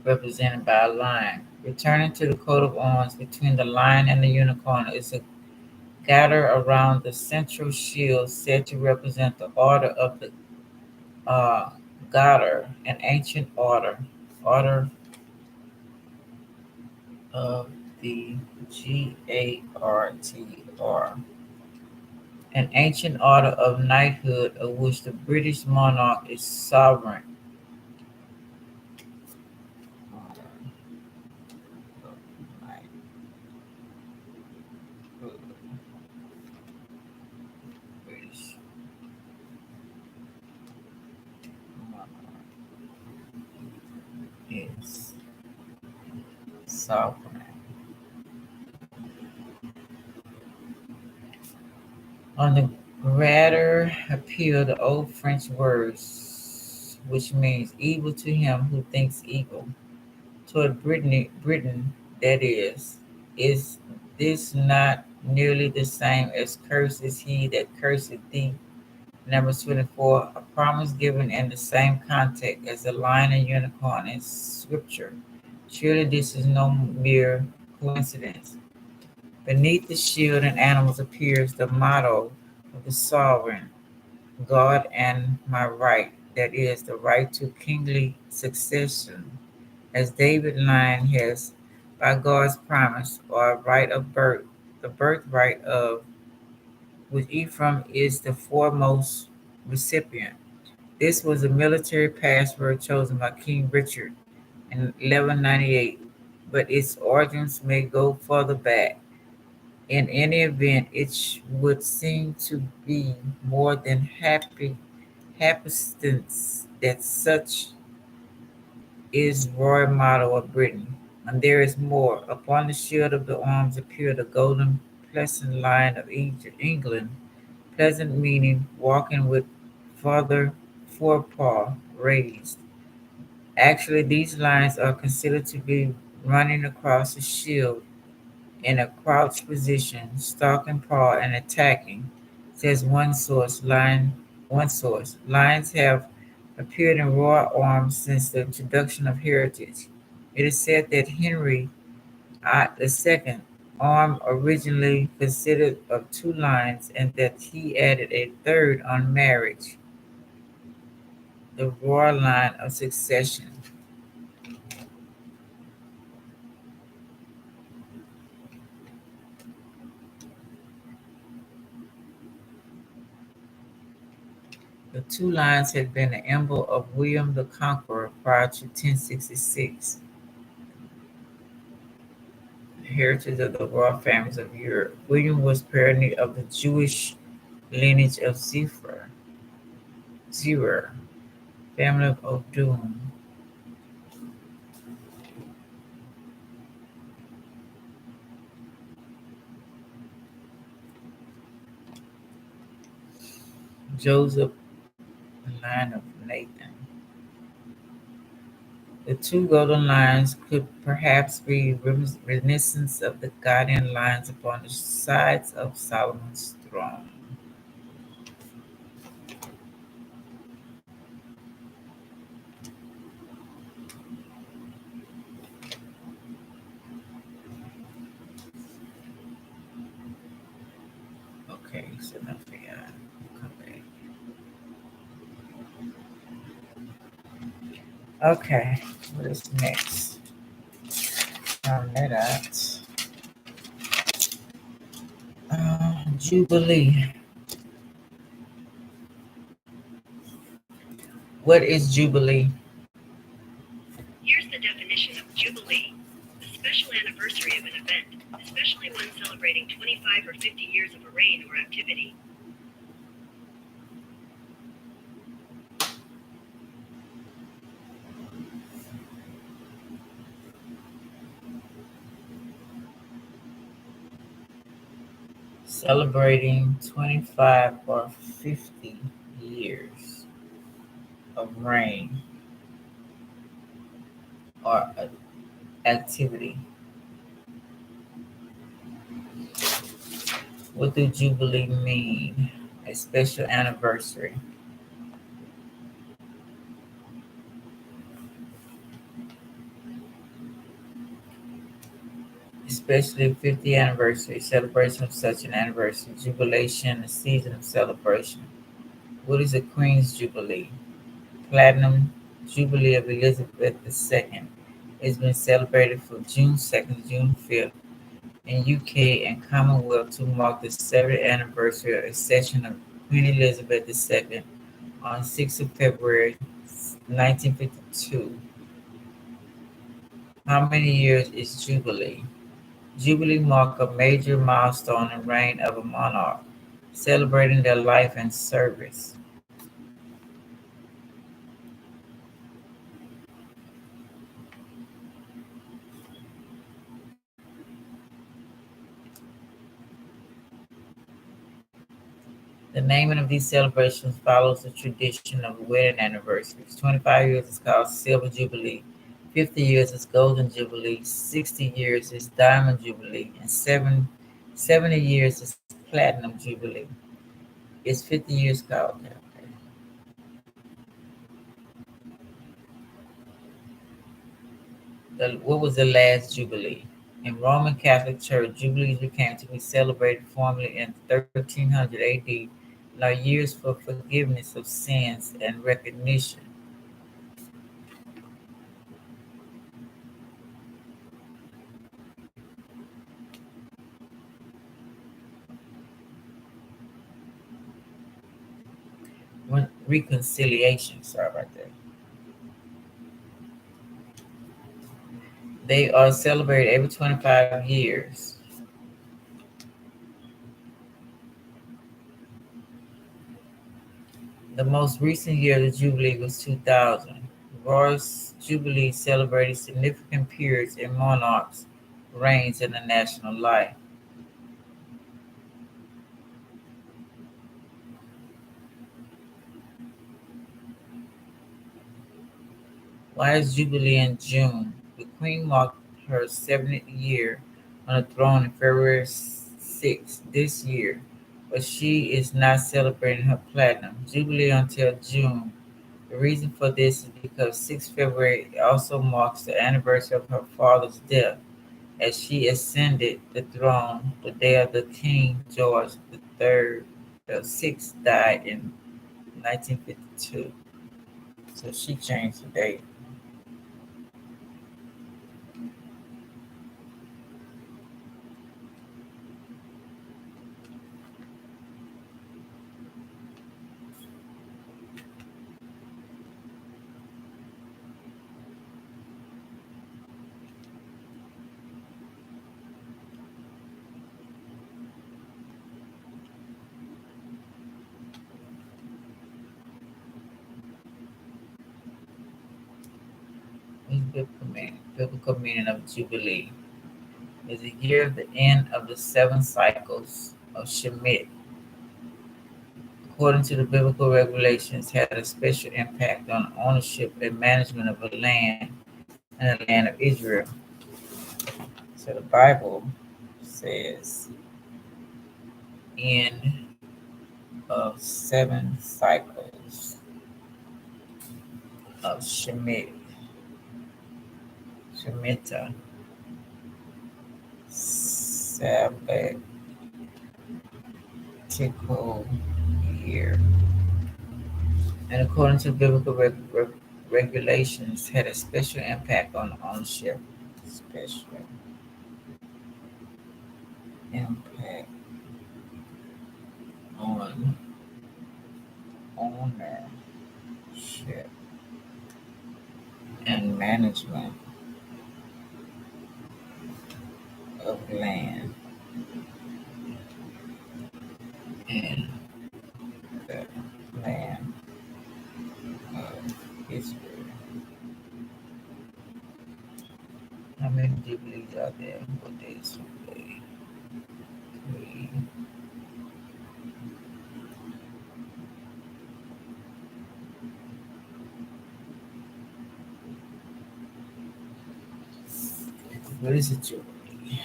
Represented by a lion. Returning to the coat of arms between the lion and the unicorn is a garter around the central shield said to represent the order of the uh, Garter, an ancient order of the Gartr, an ancient order of knighthood of which the British monarch is sovereign. Order of knighthood, British monarch is sovereign. On the greater appeal the old French words, which means evil to him who thinks evil. Toward Britain, that is this not nearly the same as curse is he that curseth thee? Number 24, a promise given in the same context as the lion and unicorn in Scripture. Surely this is no mere coincidence. Beneath the shield and animals appears the motto of the sovereign God and my right, that is, the right to kingly succession, as David line has, by God's promise, or right of birth, the birthright of which Ephraim is the foremost recipient. This was a military password chosen by King Richard in 1198, but its origins may go further back. In any event, it would seem to be more than happenstance that such is royal motto of Britain. And there is more. Upon the shield of the arms appeared a golden pleasant lion of England, pleasant meaning walking with further forepaw raised. Actually, these lions are considered to be running across the shield in a crouched position, stalking paw and attacking, says one source. Lions have appeared in royal arms since the introduction of heritage. It is said that Henry II arm originally consisted of two lions and that he added a third on marriage, the royal line of succession. The two lions had been the emblem of William the Conqueror prior to 1066, the heritage of the royal families of Europe. William was parent of the Jewish lineage of Zerah, family of Odun. Joseph, the line of Nathan. The two golden lions could perhaps be reminiscent of the guardian lions upon the sides of Solomon's throne. Okay, so now we come back. Okay, what is next? Found that out. Jubilee. What is Jubilee? Here's the definition of Jubilee: a special anniversary of an event, especially one celebrating 25 or 50 years of a reign or activity. Celebrating 25 or 50 years of reign or activity. What do Jubilee mean? A special anniversary. Especially 50th anniversary, celebration of such an anniversary, jubilation, a season of celebration. What is a Queen's Jubilee? Platinum Jubilee of Elizabeth II has been celebrated from June 2nd to June 5th in UK and Commonwealth to mark the 70th anniversary of accession of Queen Elizabeth II on 6th of February 1952. How many years is Jubilee? Jubilee mark a major milestone in the reign of a monarch, celebrating their life and service. The naming of these celebrations follows the tradition of wedding anniversaries. 25 years is called Silver Jubilee, 50 years is Golden Jubilee, 60 years is Diamond Jubilee, and 70 years is Platinum Jubilee. It's 50 years called that. What was the last Jubilee? In Roman Catholic Church, Jubilees became to be celebrated formally in 1300 AD and are years for forgiveness of sins and recognition. Reconciliation, sorry about that. They are celebrated every 25 years. The most recent year of the Jubilee was 2000. Royalsjubilee celebrated significant periods in monarchs' reigns in the national life. Why is Jubilee in June? The Queen marked her 70th year on the throne in February 6 this year, but she is not celebrating her platinum Jubilee until June. The reason for this is because 6 February also marks the anniversary of her father's death, as she ascended the throne the day of the King George VI died in 1952. So she changed the date. Biblical meaning of Jubilee is a year of the end of the 7 cycles of Shemitah. According to the biblical regulations, had a special impact on ownership and management of the land and the land of Israel. So the Bible says end of 7 cycles of Shemitah, sabbatical year. And according to biblical regulations, had a special impact on ownership special impact on ownership and management of land and the land of history. How many jubilees are there? What days are they? Three. What is a jubilee?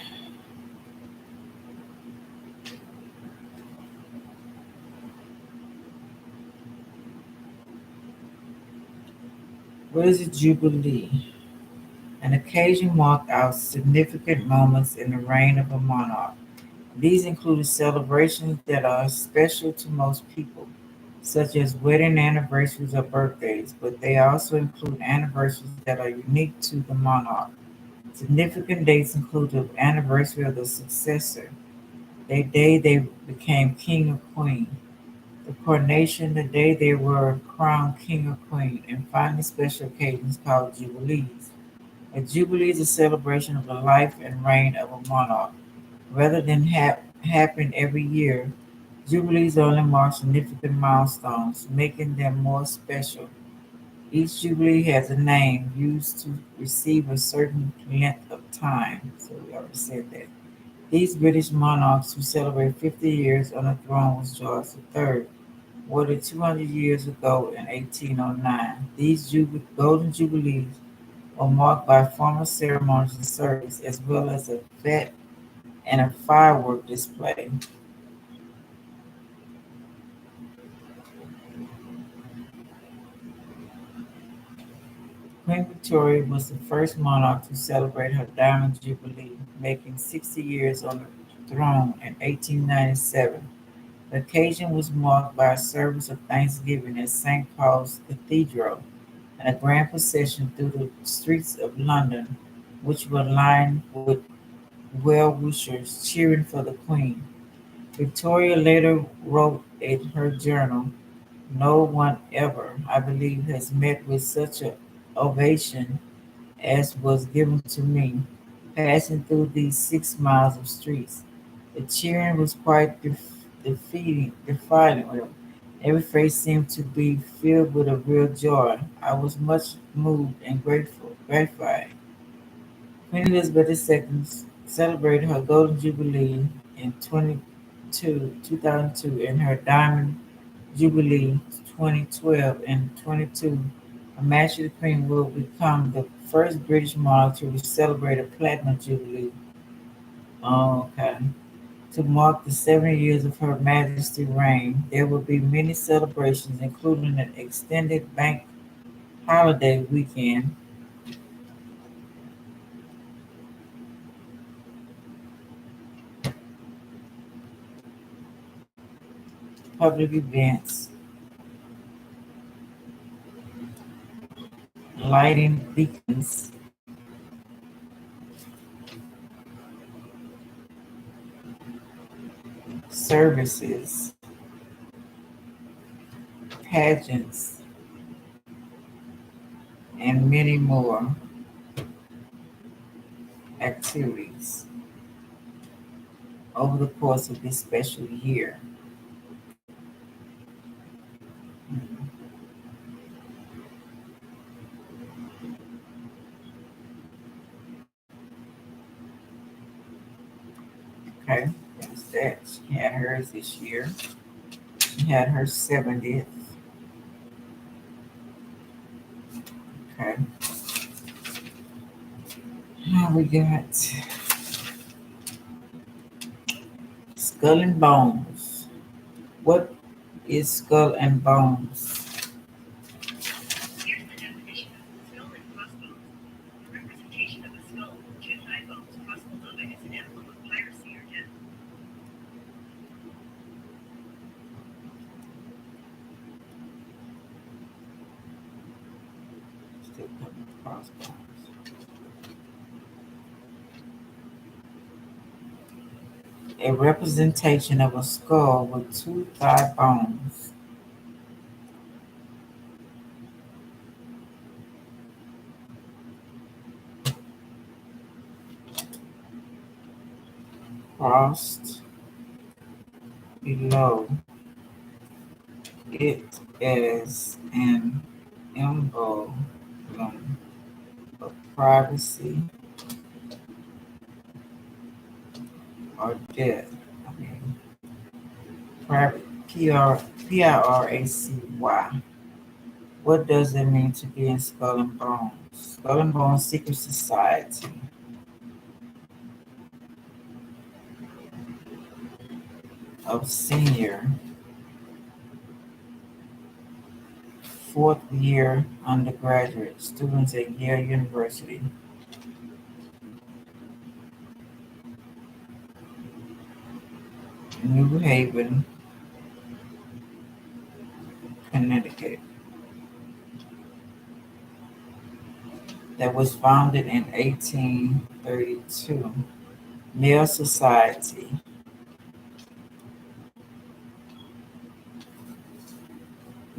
What is a jubilee? An occasion marked out significant moments in the reign of a monarch. These include celebrations that are special to most people, such as wedding anniversaries or birthdays, but they also include anniversaries that are unique to the monarch. Significant dates include the anniversary of the successor, the day they became king or queen, the coronation, the day they were crowned king or queen, and finally special occasions called jubilees. A jubilee is a celebration of the life and reign of a monarch. Rather than happen every year, jubilees only mark significant milestones, making them more special. Each jubilee has a name used to receive a certain length of time. So we already said that. These British monarchs who celebrate 50 years on the throne was George III, more than 200 years ago in 1809. These golden jubilees are marked by formal ceremonies and service, as well as a fete and a firework display. Queen Victoria was the first monarch to celebrate her Diamond Jubilee, making 60 years on the throne in 1897. The occasion was marked by a service of thanksgiving at St. Paul's Cathedral and a grand procession through the streets of London, which were lined with well-wishers cheering for the Queen. Victoria later wrote in her journal, "No one ever, I believe, has met with such an ovation as was given to me, passing through these 6 miles of streets. The cheering was quite defiant. Every face seemed to be filled with a real joy. I was much moved and gratified." Queen Elizabeth II celebrated her Golden Jubilee in 2002 and her Diamond Jubilee 2012 and 22. Her Majesty the Queen will become the first British monarch to celebrate a Platinum Jubilee. Oh, okay. To mark the 70 years of Her Majesty's reign, there will be many celebrations, including an extended bank holiday weekend, public events, lighting beacons, services, pageants, and many more activities over the course of this special year. Okay, that's that. She had hers this year. She had her 70th. Okay. Now we got skull and bones. What is skull and bones? Here's the definition of skull and crossbones. A representation of a skull with two thigh bones crossbones over as an emblem of piracy or death. Still coming crossbones. a representation of a skull with two thigh bones. Crossed below it is an emblem of privacy or death. I mean, private, P-I-R-A-C-Y. What does it mean to be in Skull and Bones? Skull and Bones Secret Society of Senior Fourth Year Undergraduate Students at Yale University, New Haven, Connecticut, that was founded in 1832. Male Society.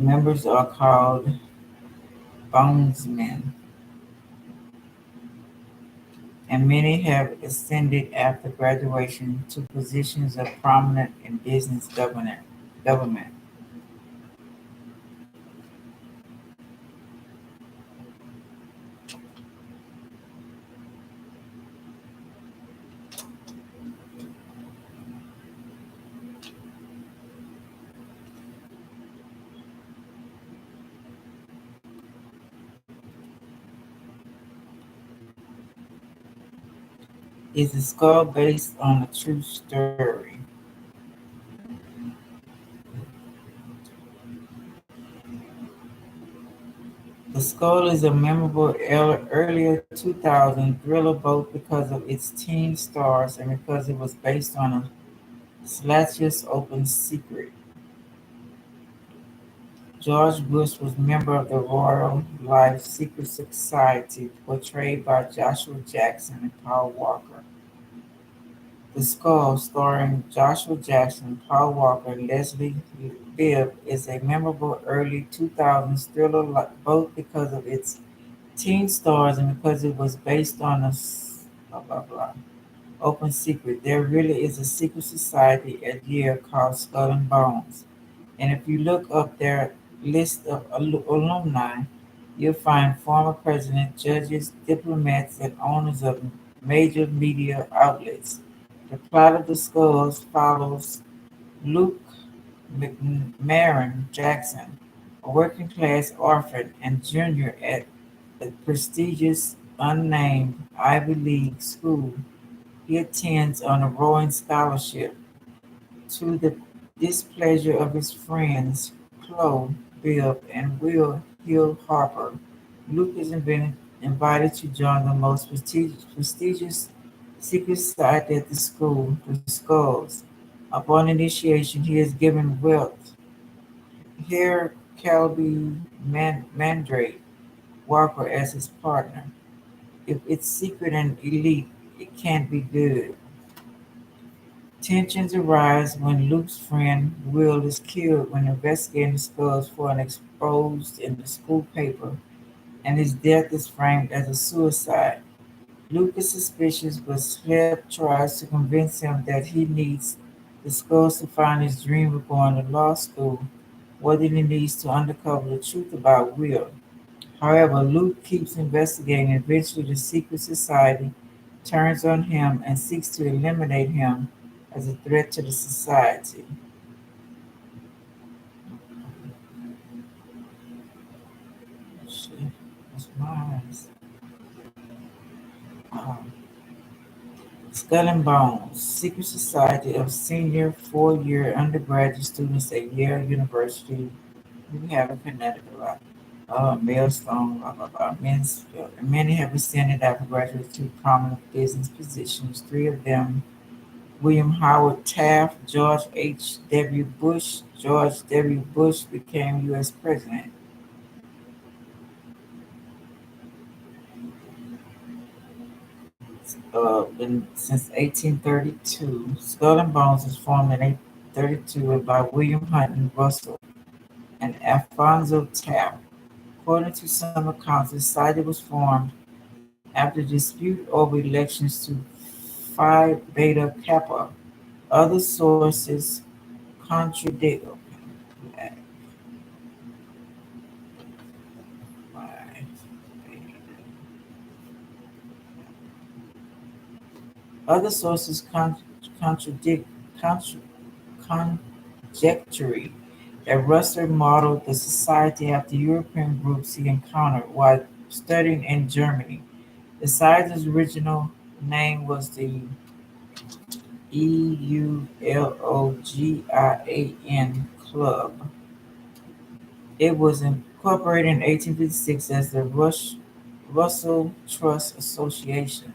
Members are called bonesmen, and many have ascended after graduation to positions of prominence in business government. Is the skull based on a true story? The skull is a memorable earlier 2000 thriller both because of its teen stars and because it was based on a salacious open secret. George Bush was member of the Royal Life Secret Society, portrayed by Joshua Jackson and Paul Walker. The Skull, starring Joshua Jackson, Paul Walker, and Leslie Bibb, is a memorable early 2000s thriller both because of its teen stars and because it was based on a blah blah blah open secret. There really is a secret society at Yale called Skull and Bones. And if you look up their list of alumni, you'll find former presidents, judges, diplomats, and owners of major media outlets. The plot of the Skulls follows Luke McMahon Jackson, a working class orphan and junior at the prestigious unnamed Ivy League school. He attends on a rowing scholarship to the displeasure of his friends Chloe, Bill, and Will Hill Harper. Luke is invited to join the most prestigious secret society at the school, the Skulls. Upon initiation, he is given wealth, hair Calby Mandrake Walker as his partner. If it's secret and elite, it can't be good. Tensions arise when Luke's friend Will is killed when investigating the skulls for an exposed in the school paper, and his death is framed as a suicide. Luke is suspicious, but Slip tries to convince him that he needs the skulls to find his dream of going to law school, more than he needs to uncover the truth about Will. However, Luke keeps investigating, and eventually the secret society turns on him and seeks to eliminate him as a threat to the society. Shit, that's mine. Um, Skull and Bones, Secret Society of Senior Four-Year Undergraduate Students at Yale University. We have in Connecticut. Millstone, blah, blah, blah. Many have ascended after graduating to prominent business positions. Three of them, William Howard Taft, George H. W. Bush. George W. Bush became U.S. President. since 1832. Skull and Bones was formed in 1832 by William Hutton Russell and Alfonso Tapp. According to some accounts, the society was formed after dispute over elections to Phi Beta Kappa. Other sources contradict. Other sources contradict conjecture that Russell modeled the society after European groups he encountered while studying in Germany. The society's original name was the EULOGIAN Club. It was incorporated in 1856 as the Russell Trust Association.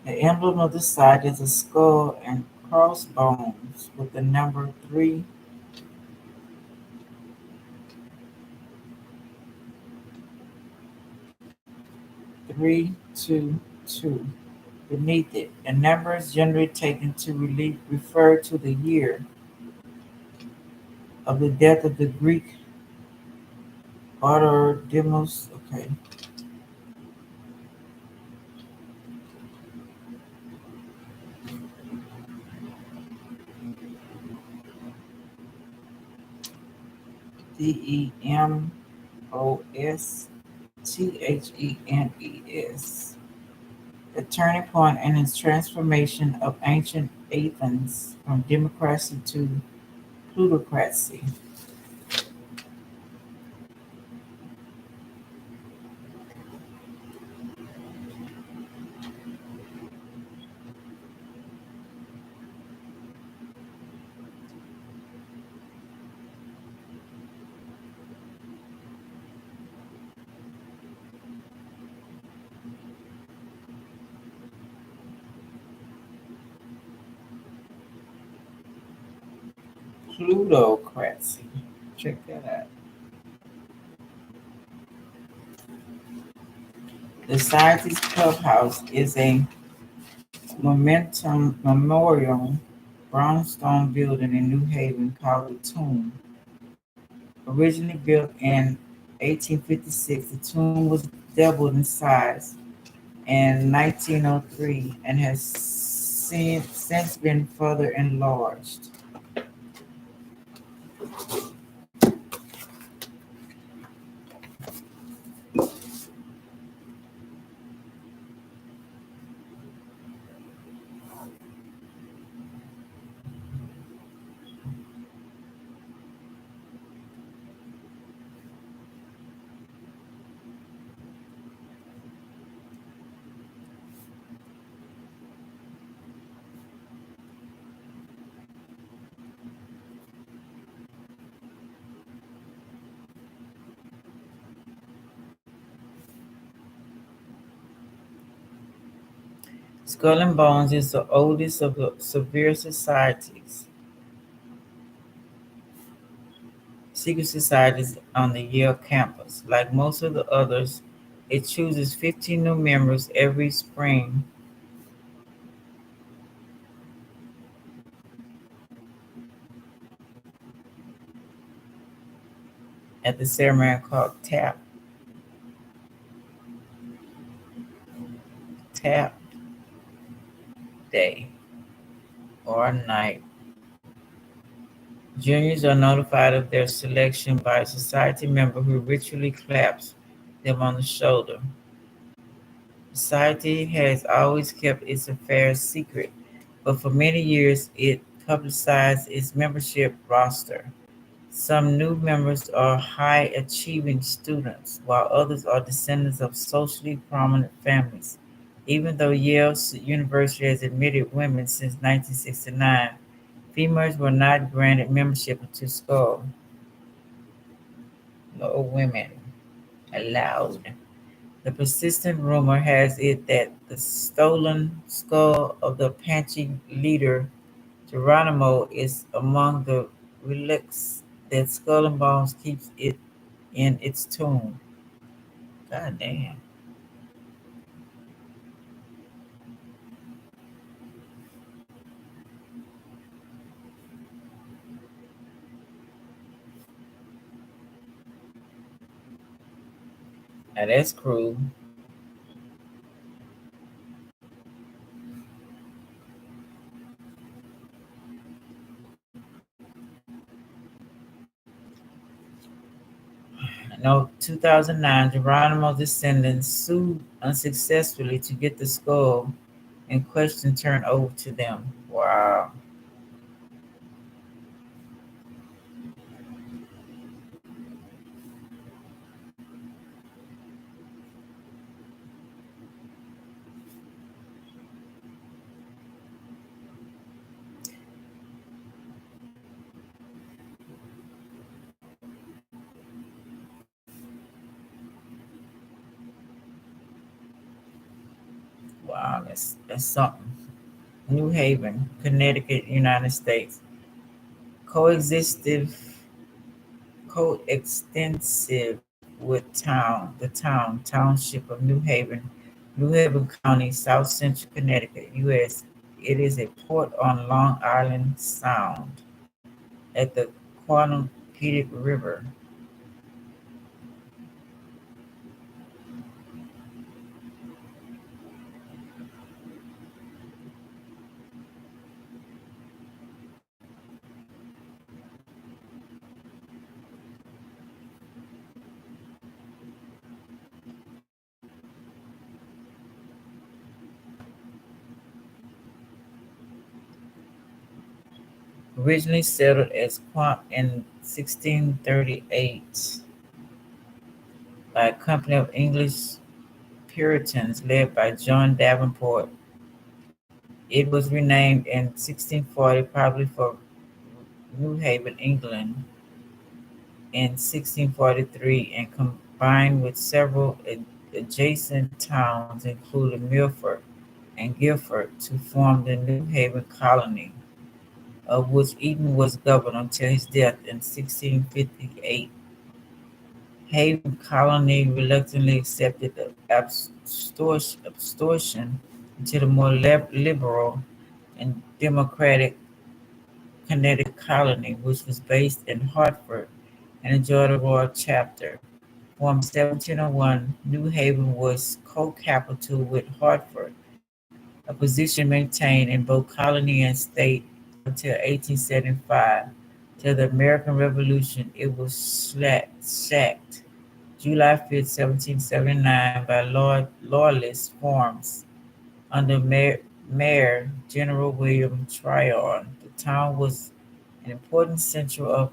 The emblem of the site is a skull and crossbones with the number 3322 beneath it. The number is generally taken to refer to the year of the death of the Greek Autodemos. Okay. Demosthenes. The turning point in its transformation of ancient Athens from democracy to plutocracy. Plutocracy. Check that out. The Society's clubhouse is a memorial brownstone building in New Haven called the Tomb. Originally built in 1856, the tomb was doubled in size in 1903 and has since been further enlarged. Skull and Bones is the oldest of the severe societies, secret societies on the Yale campus. Like most of the others, it chooses 15 new members every spring at the ceremony called Tap Day or Night. Juniors are notified of their selection by a society member who ritually claps them on the shoulder. Society has always kept its affairs secret, but for many years it publicized its membership roster. Some new members are high achieving students, while others are descendants of socially prominent families. Even though Yale University has admitted women since 1969, females were not granted membership into Skull. No women allowed. The persistent rumor has it that the stolen skull of the Apache leader Geronimo is among the relics that Skull and Bones keeps it in its tomb. God damn. Now that's cruel. In 2009, Geronimo's descendants sued unsuccessfully to get the skull in question turned over to them. Wow. Wow, that's something. New Haven, Connecticut, United States. Coexistive coextensive with township of New Haven County, South Central Connecticut, U.S. It is a port on Long Island Sound at the Quannapidic River. Originally settled as Quant in 1638 by a company of English Puritans led by John Davenport. It was renamed in 1640, probably for New Haven, England, in 1643, and combined with several adjacent towns, including Milford and Guilford, to form the New Haven colony, of which Eaton was governor until his death in 1658. Haven Colony reluctantly accepted the absorption into the more liberal and democratic Connecticut colony, which was based in Hartford and enjoyed a royal chapter. Formed 1701, New Haven was co-capital with Hartford, a position maintained in both colony and state until 1875. Till the American Revolution, it was sacked July 5, 1779, by Loyalist forms under Mayor General William Tryon. The town was an important center of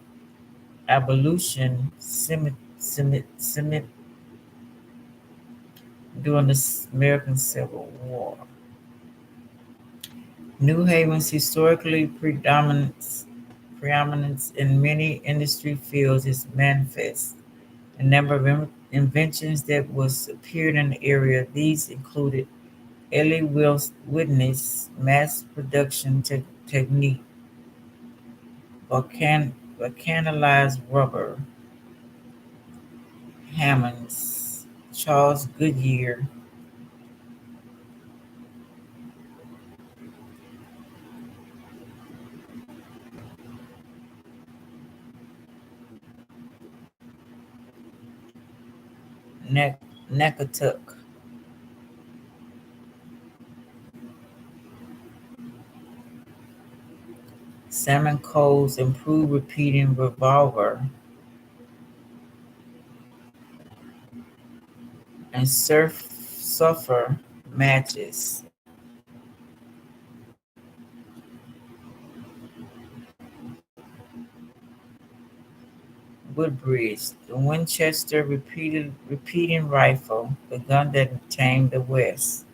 abolition during the American Civil War. New Haven's historically preeminence in many industry fields is manifest. A number of inventions that was appeared in the area. These included Ellie Whitney's mass production technique, vulcanized rubber, Hammond's, Charles Goodyear, Nakatuck, Salmon Cole's improved repeating revolver, and sulfur matches. Woodbridge, the Winchester repeating rifle, the gun that tamed the West,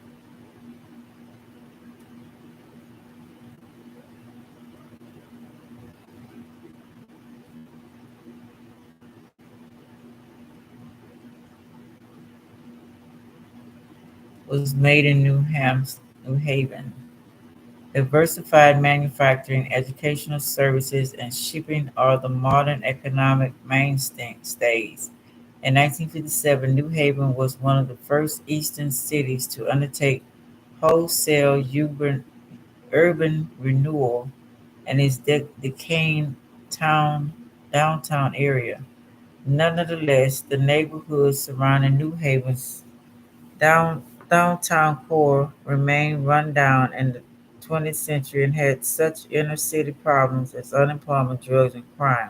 was made in New Haven. Diversified manufacturing, educational services, and shipping are the modern economic mainstays. In 1957, New Haven was one of the first eastern cities to undertake wholesale urban renewal and its decaying downtown area. Nonetheless, the neighborhoods surrounding New Haven's downtown core remained run down in the 20th century and had such inner city problems as unemployment, drugs, and crime.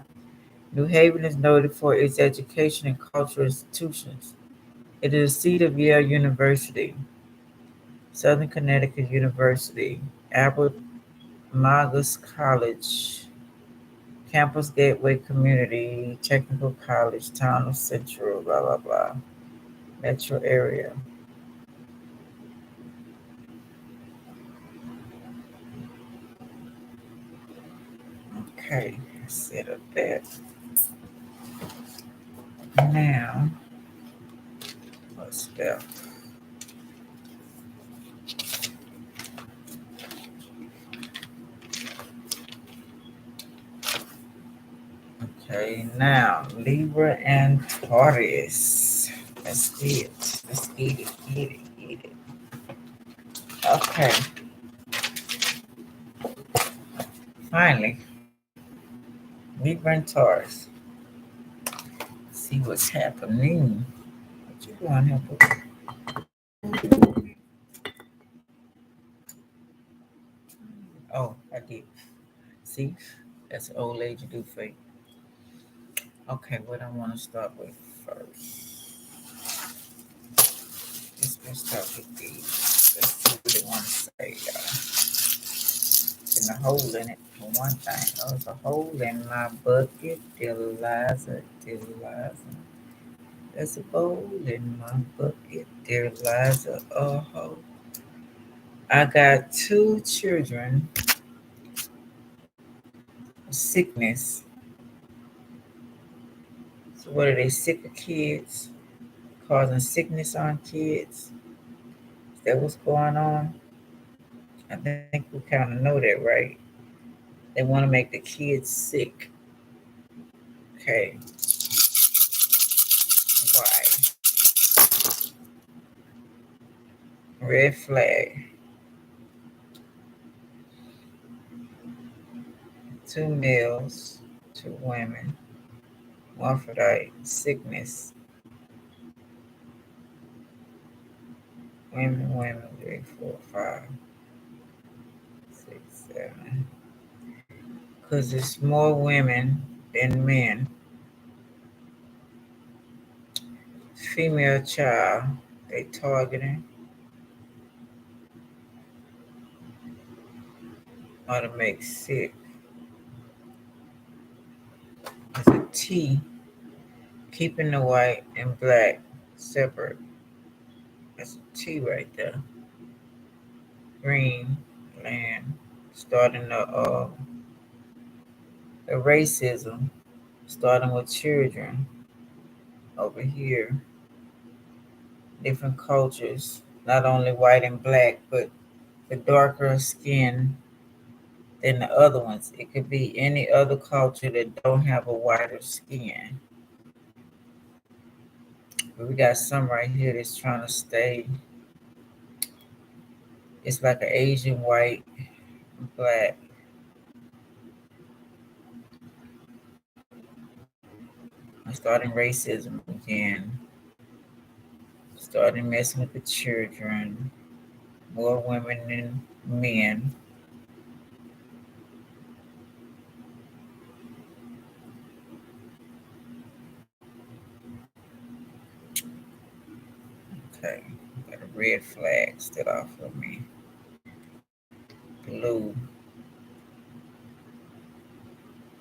New Haven is noted for its education and cultural institutions. It is the seat of Yale University, Southern Connecticut University, Albert Magus College, Campus Gateway Community, Technical College, Town of Central, blah, blah, blah, metro area. Okay, set up that. Now, what's left? Okay, now Libra and Taurus. Let's get it. Let's get it, get it, get it. Okay, finally, Libra and Taurus. See what's happening. What you doing here, boo? Oh, I did. See, that's an old lady do for you. Okay, what I want to start with first. Let's start with these. Let's see what they want to say, y'all. And a hole in it for one thing. Oh, there's a hole in my bucket, dear Liza, dear Liza. There's a bowl in my bucket, dear Liza. Oh, I got two children with sickness. So what are they, sick of kids? Causing sickness on kids? Is that what's going on? I think we kind of know that, right? They want to make the kids sick. Okay, why? Red flag. Two males, two women. Morphodite, sickness. Women, 3, 4, 5, 6, 7. Because it's more women than men. Female child, they targeting or to make sick. It's a T, keeping the white and black separate. That's a T right there. Green land, starting the racism, starting with children over here. Different cultures, not only white and black, but the darker skin than the other ones. It could be any other culture that don't have a whiter skin. But we got some right here that's trying to stay. It's like an Asian white and black. Starting racism again. Starting messing with the children. More women than men. Okay. Got a red flag still off of me. Blue.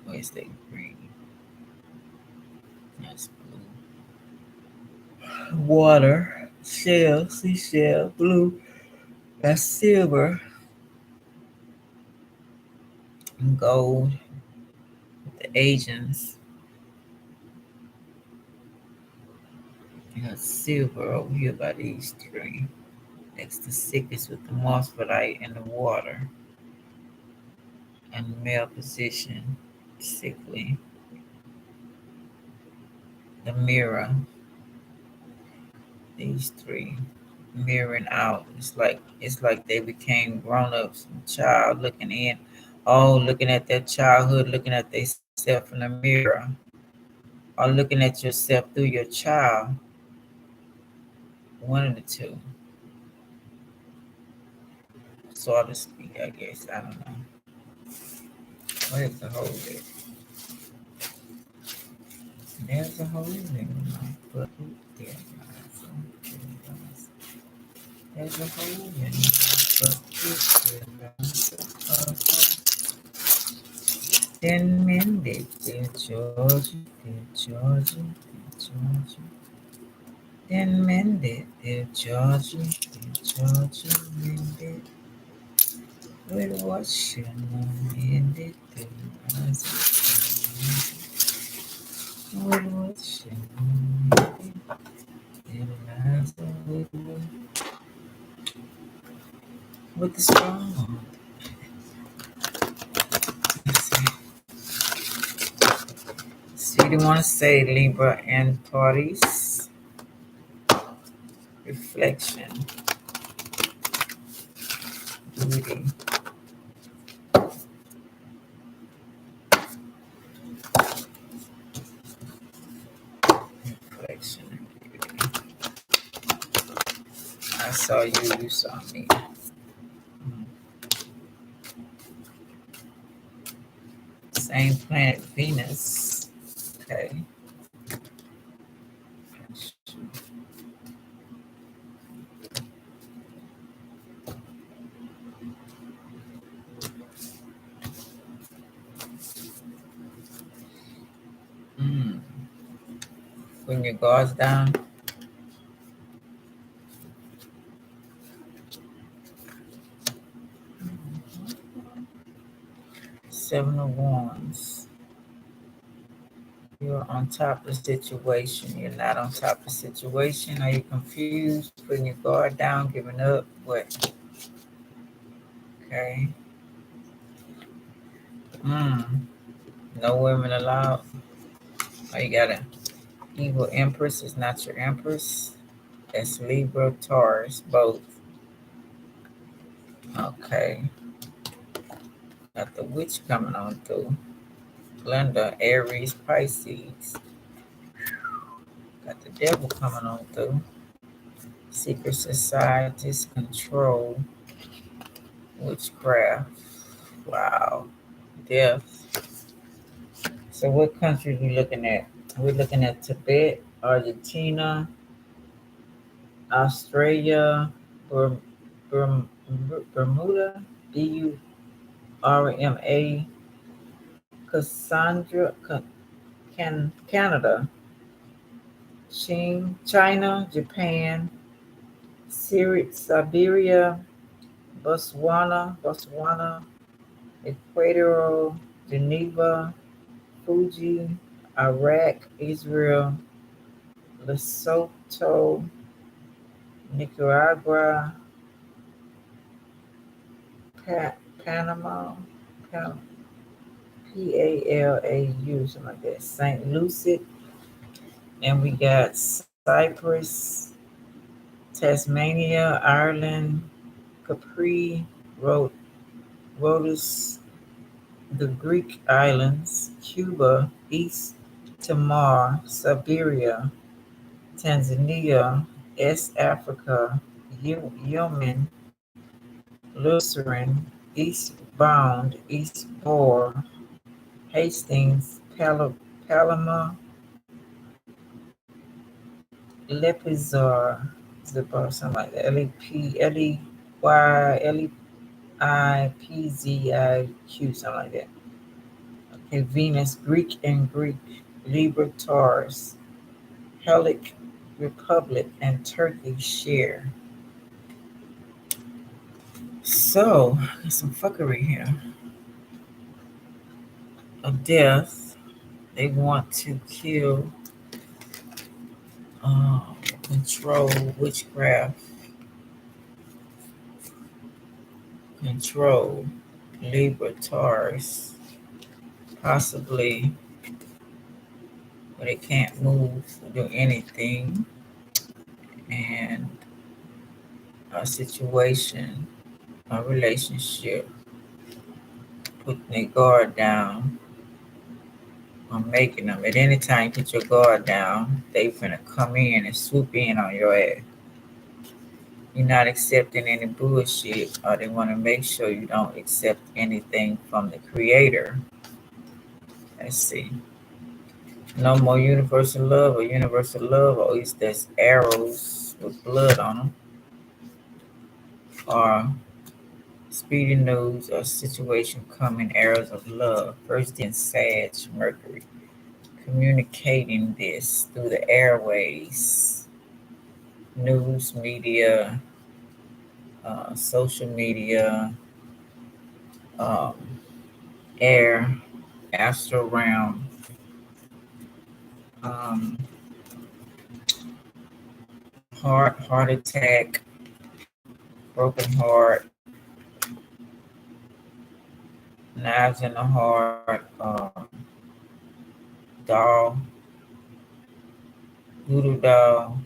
Where's the green? That's blue. Water. Shell. Seashell. Blue. That's silver. And gold. The Asians. You got silver over here by these three. Next to sickest with the mossflite and the water. And the male position, sickly. The mirror, these three mirroring out. It's like they became grown-ups. Child looking in, oh, looking at their childhood, looking at themselves in the mirror, or looking at yourself through your child. One of the two, so to speak. I guess I don't know. Where's the hole at? There's a hole in my bucket. There's a hole in my bucket. Then mended, dear Georgia, dear Georgia, dear Georgia. Then mended, dear Georgia, dear Georgia, mended. With what you know, mended, dear Georgia. With what you know, mended, dear with the strong. So you want to say Libra and Taurus reflection, beauty, reflection, beauty. I saw you, you saw me. Same planet, Venus. Okay. Mm. Bring your guards down. Seven of Wands. You're on top of the situation. You're not on top of the situation. Are you confused? Putting your guard down, giving up? What? Okay. No women allowed. Oh, you got an evil empress. Is not your empress. That's Libra, Taurus, both. Okay. Got the witch coming on through. Glenda, Aries, Pisces. Got the devil coming on through. Secret societies, control, witchcraft. Wow. Death. So what country are we looking at? We're looking at Tibet, Argentina, Australia, Bermuda, Burma, Cassandra, Canada, China, Japan, Siberia, Botswana, Ecuador, Geneva, Fuji, Iraq, Israel, Lesotho, Nicaragua, Panama, Palau, something like that, St. Lucie, and we got Cyprus, Tasmania, Ireland, Capri, Rhodes, the Greek islands, Cuba, East Timor, Siberia, Tanzania, East Africa, Yemen, Lucerne, Eastbound, Eastbourne, Hastings, Paloma, Lepizar, something like that, Leipzig, something like that. Okay, Venus, Greek and Greek, Libra, Taurus, Hellenic Republic, and Turkey share. So, there's some fuckery here. Of death. They want to kill, control, witchcraft, control. Libra, Taurus, possibly, but it can't move or do anything. And a situation, a relationship, putting their guard down on making them. At any time you put your guard down, they finna come in and swoop in on your ass. You're not accepting any bullshit, or they want to make sure you don't accept anything from the Creator. Let's see. No more universal love, or at least that's arrows with blood on them, or speedy news or situation coming, arrows of love. First in Sag, Mercury. Communicating this through the airways, news, media, social media, um, air, astral realm, um, heart attack, broken heart, knives in the heart, doll, voodoo doll,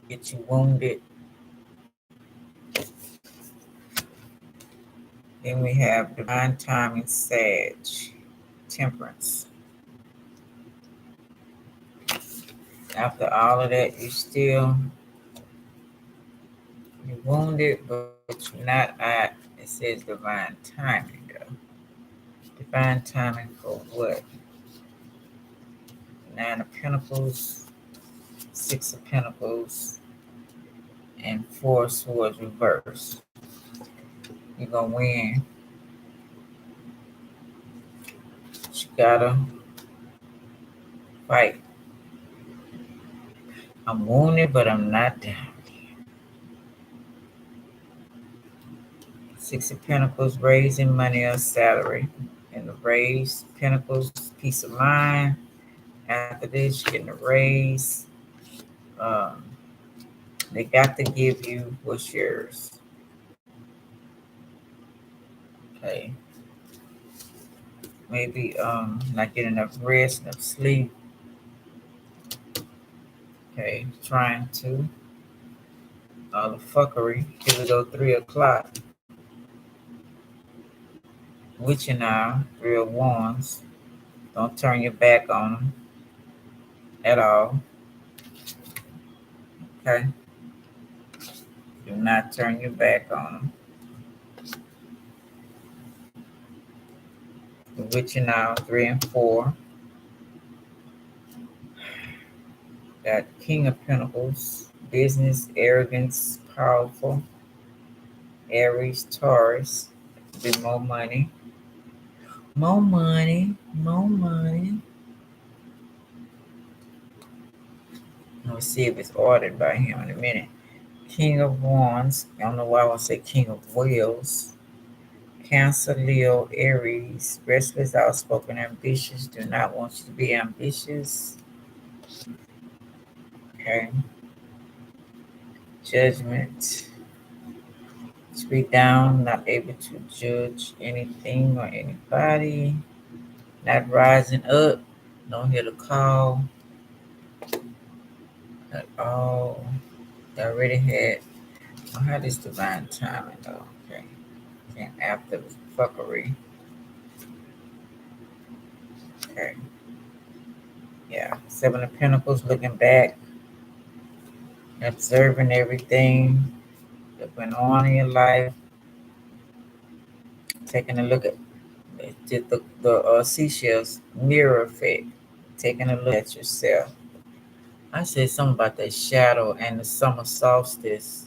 get you wounded. Then we have divine timing, Sag, temperance. After all of that, you're wounded, but you're not at, it says divine timing, though. Divine timing for what? Nine of Pentacles, Six of Pentacles, and Four of Swords reverse. You're going to win. But you got to fight. I'm wounded, but I'm not down. Six of Pentacles, raising money or salary. And the raise, Pentacles, peace of mind. After this, you're getting a raise. Um, they got to give you what's yours. Okay. Maybe not getting enough rest, enough sleep. Okay, trying to. All the fuckery. Here we go, 3 o'clock. Witching now, 3 of Wands. Don't turn your back on them at all. Okay? Do not turn your back on them. The Witching now, 3 and 4. Got King of Pentacles, business, arrogance, powerful. Aries, Taurus. A bit more money. More money. More money. Let's see if it's ordered by him in a minute. King of Wands. I don't know why I want to say King of Wheels. Cancer, Leo, Aries. Restless, outspoken, ambitious. Do not want you to be ambitious. Okay. Judgment. Speak down, not able to judge anything or anybody. Not rising up. Don't hear the call at all. I already had. I had this divine timing though. Okay. And after the fuckery. Okay. Yeah. 7 of Pentacles, looking back, observing everything that went on in your life, taking a look at the seashells mirror effect, taking a look at yourself. I said something about that shadow and the summer solstice,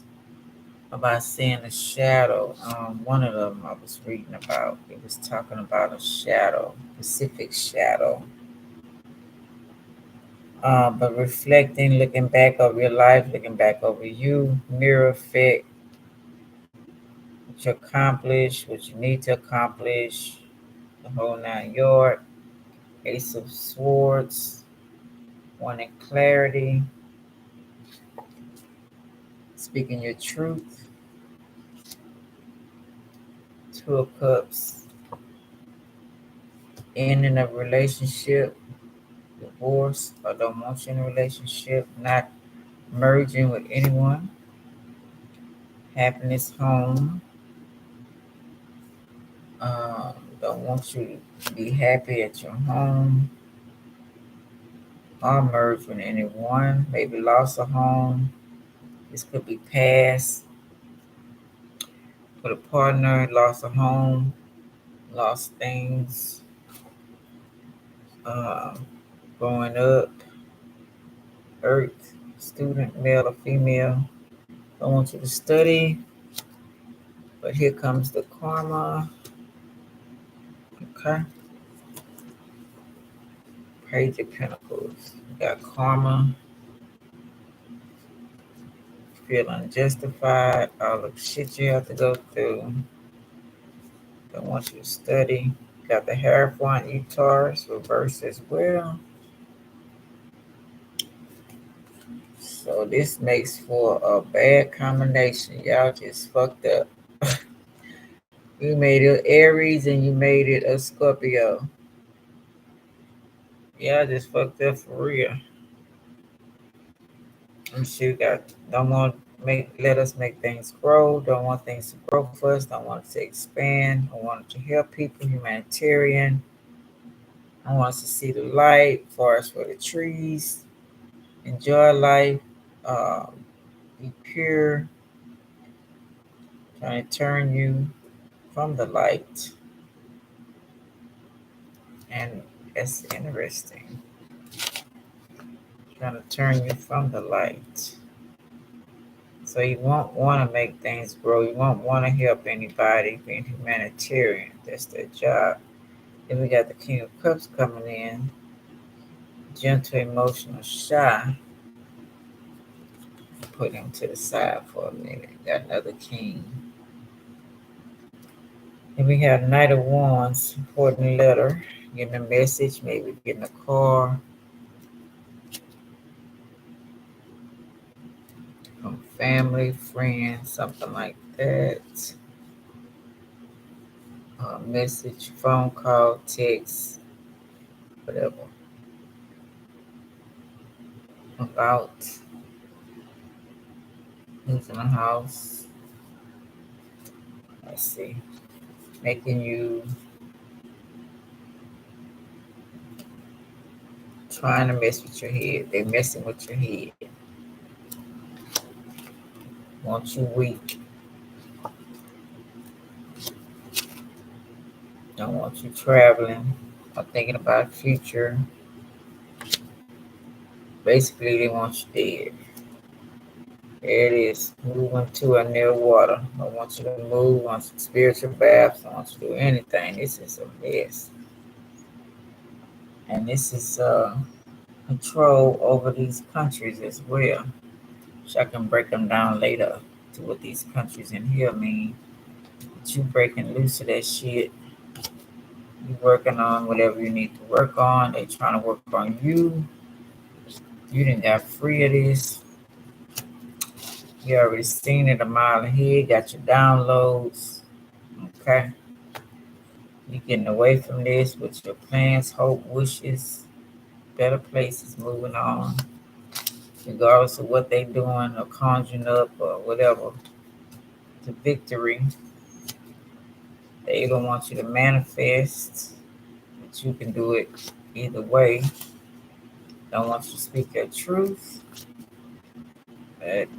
about seeing a shadow. One of them I was reading about, it was talking about a shadow, Pacific shadow. But reflecting, looking back over your life, looking back over you, mirror effect, what you accomplish, what you need to accomplish, the whole 9 yards. Ace of Swords, wanting clarity, speaking your truth. Two of Cups, ending a relationship, divorce, or don't want you in a relationship, not merging with anyone. Happiness home, don't want you to be happy at your home or merge with anyone. Maybe lost a home. This could be past. With a partner, lost a home, lost things. Um, Growing up, Earth, student, male or female. Don't want you to study, but here comes the karma. Okay. Page of Pentacles. You got karma, feel unjustified, all the shit you have to go through. Don't want you to study. Got the Hierophant, Taurus, reverse as well. So this makes for a bad combination. Y'all just fucked up. You made it Aries and you made it a Scorpio. Y'all just fucked up for real. I'm sure you got don't want let us make things grow. Don't want things to grow for us. Don't want it to expand. Don't want it to help people. Humanitarian. I want us to see the light. Forest for the trees. Enjoy life. Be pure. Trying to turn you from the light. And that's interesting. Trying to turn you from the light. So you won't want to make things grow. You won't want to help anybody being humanitarian. That's their job. Then we got the King of Cups coming in. Gentle, emotional, shy. Put him to the side for a minute. Got another king. Then we have Knight of Wands, important letter. Getting a message, maybe getting a car. From family, friends, something like that. Message, phone call, text, whatever. About losing a house. Let's see. Making you trying to mess with your head. They're messing with your head. Want you weak. Don't want you traveling or thinking about future. Basically, they want you dead. There it is. Moving to or near water. I want you to move on some spiritual baths. I want you to do anything. This is a mess. And this is control over these countries as well. So I can break them down later to what these countries in here mean. But you breaking loose of that shit. You working on whatever you need to work on. They trying to work on you. You didn't got free of this. You already seen it a mile ahead. Got your downloads. Okay. You're getting away from this with your plans, hope, wishes, better places, moving on. Regardless of what they doing or conjuring up or whatever. To victory. They don't want you to manifest, but you can do it either way. Don't want you to speak your truth.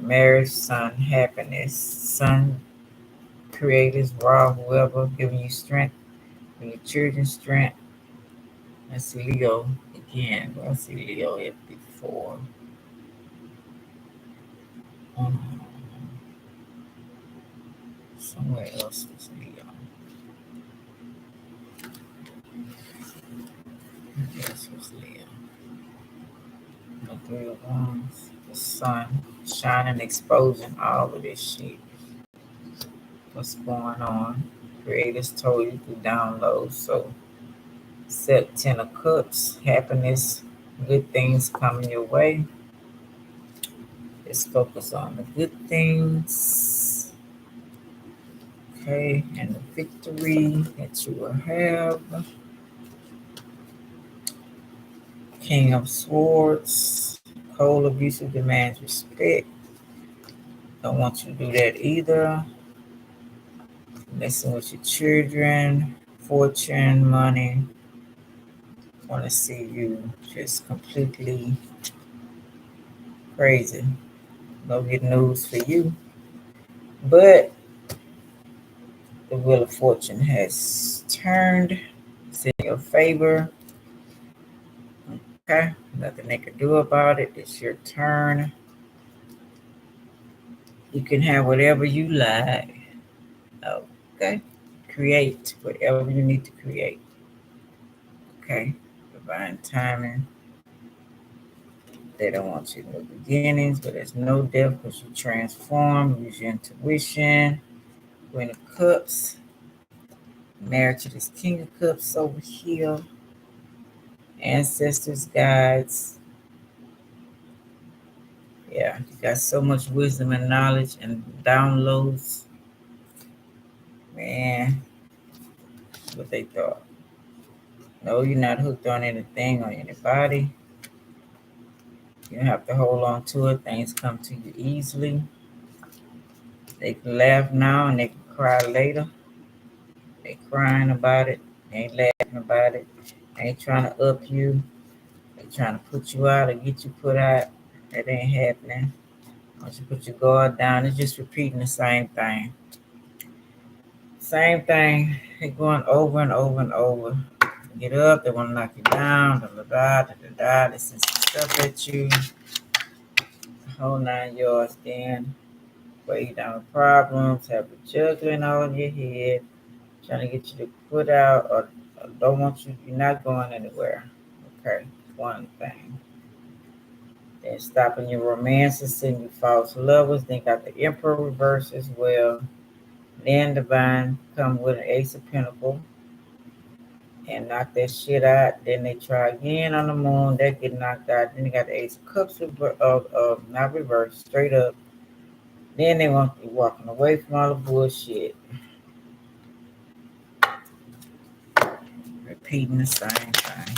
Marriage, son, happiness, son, creators, raw, whoever, giving you strength, giving your children strength. I see Leo again. I see Leo here before. Somewhere else was Leo. This was Leo. The Three of Wands, the sun, shining, exposing all of this shit. What's going on? Creators told you to download. So set 10 of Cups, happiness, good things coming your way. Let's focus on the good things. Okay, and the victory that you will have. King of Swords. Cold, abusive demands respect. Don't want you to do that either. Messing with your children, fortune, money. Want to see you just completely crazy. No good news for you. But the wheel of fortune has turned. It's in your favor. Okay, nothing they can do about it. It's your turn. You can have whatever you like. Okay, create whatever you need to create. Okay, divine timing. They don't want you to know beginnings, but there's no death because you transform. Use your intuition. Queen of Cups. Married to this King of Cups over here. Ancestors, guides. Yeah, you got so much wisdom and knowledge and downloads. Man, what they thought. No, you're not hooked on anything or anybody. You don't have to hold on to it. Things come to you easily. They can laugh now and they can cry later. They crying about it. They ain't laughing about it. They ain't trying to up you. They trying to put you out or get you put out. That ain't happening. Once you put your guard down, it's just repeating the same thing. Same thing. They're going over and over and over. Get up, they want to knock you down, da da da da da da. They send some stuff at you. The whole 9 yards, then weigh you down with problems, have a juggling all in your head, trying to get you to put out or don't want you, you're not going anywhere. Okay, one thing. Then stopping your romances, sending you false lovers. Then got the Emperor reverse as well. Then divine come with an Ace of Pentacles and knock that shit out. Then they try again on the moon. That get knocked out. Then they got the Ace of Cups not reverse, straight up. Then they want you walking away from all the bullshit. Repeating the same thing.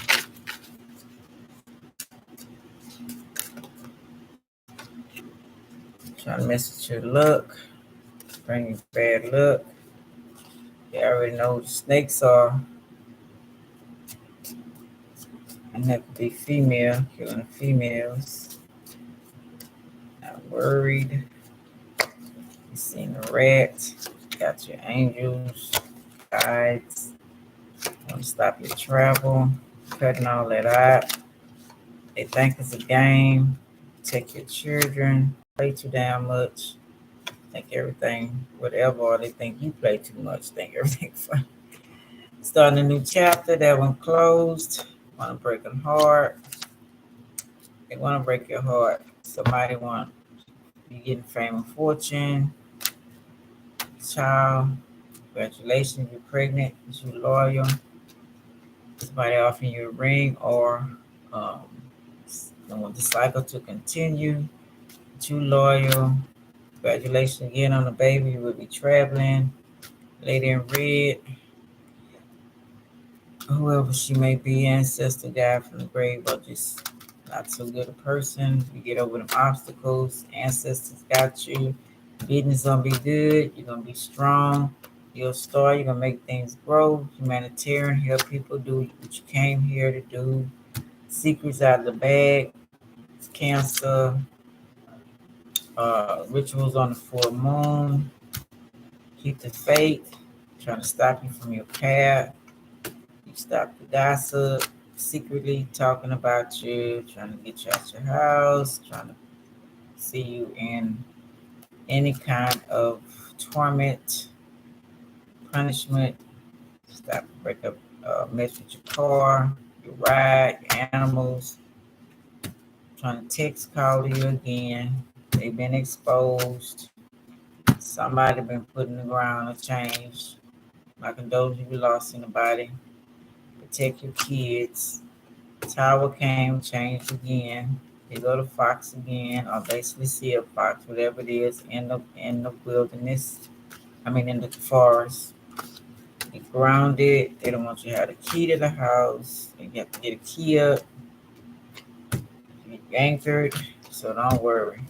Trying to mess with your luck. Bring you bad luck. You already know who the snakes are. And that could be female, killing females. Not worried. You seen the rat. Got your angels, guides. Want to stop your travel. Cutting all that out. They think it's a game. Take your children. Play too damn much. Think everything, whatever, or they think you play too much. Think everything fun. Starting a new chapter. That one closed. Want to break them heart. They want to break your heart. Somebody want you getting fame and fortune. Child. Congratulations, you're pregnant. You're loyal. Somebody offering you a ring or they want the cycle to continue. Too loyal. Congratulations again on the baby. You will be traveling. Lady in red. Whoever she may be, ancestor, guy from the grave, or just not so good a person. You get over them obstacles. Ancestors got you. Business gonna be good. You're gonna be strong. You're a star. You're gonna make things grow. Humanitarian, help people do what you came here to do. Secrets out of the bag. Cancer. Rituals on the full moon. Keep the faith. Trying to stop you from your path. You stop the gossip. Secretly talking about you. Trying to get you out your house. Trying to see you in any kind of torment, punishment. Stop, break up, mess with your car, your ride, your animals. Trying to text, call you again. They've been exposed. Somebody been put in the ground or changed. My condolences, you lost anybody. Protect your kids. Tower came, changed again. You go to fox again, or basically see a fox, whatever it is, in the wilderness. I mean, in the forest. You grounded. They don't want you to have the key to the house. You have to get a key up. You anchored. So don't worry.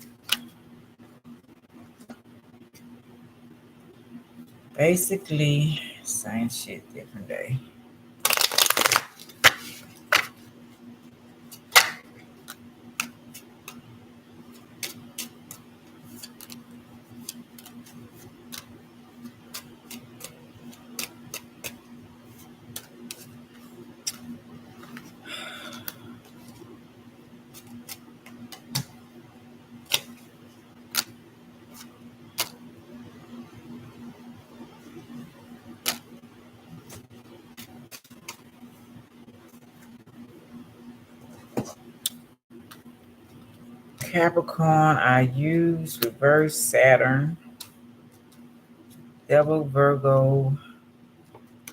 Basically, same shit, different day. Capricorn, I use reverse Saturn, Devil Virgo,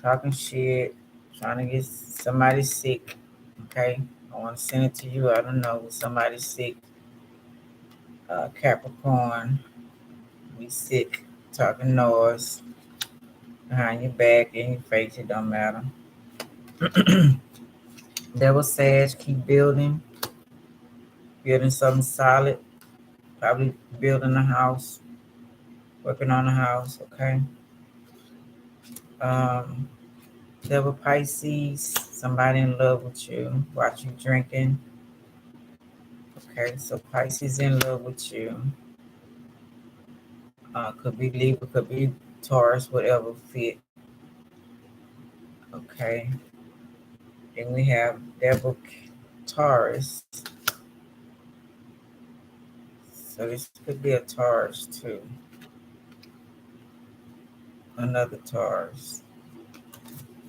talking shit, trying to get somebody sick. Okay, I want to send it to you. I don't know, somebody sick. Capricorn, be sick, talking noise behind your back, in your face. It don't matter. Devil Sag, keep building something solid. Probably building a house, working on a house. Okay. Um, Devil Pisces, somebody in love with you, watch you drinking. Okay, so Pisces in love with you. Could be Libra, could be Taurus, whatever fit. Okay, then we have Devil Taurus. So this could be a Taurus too. Another Taurus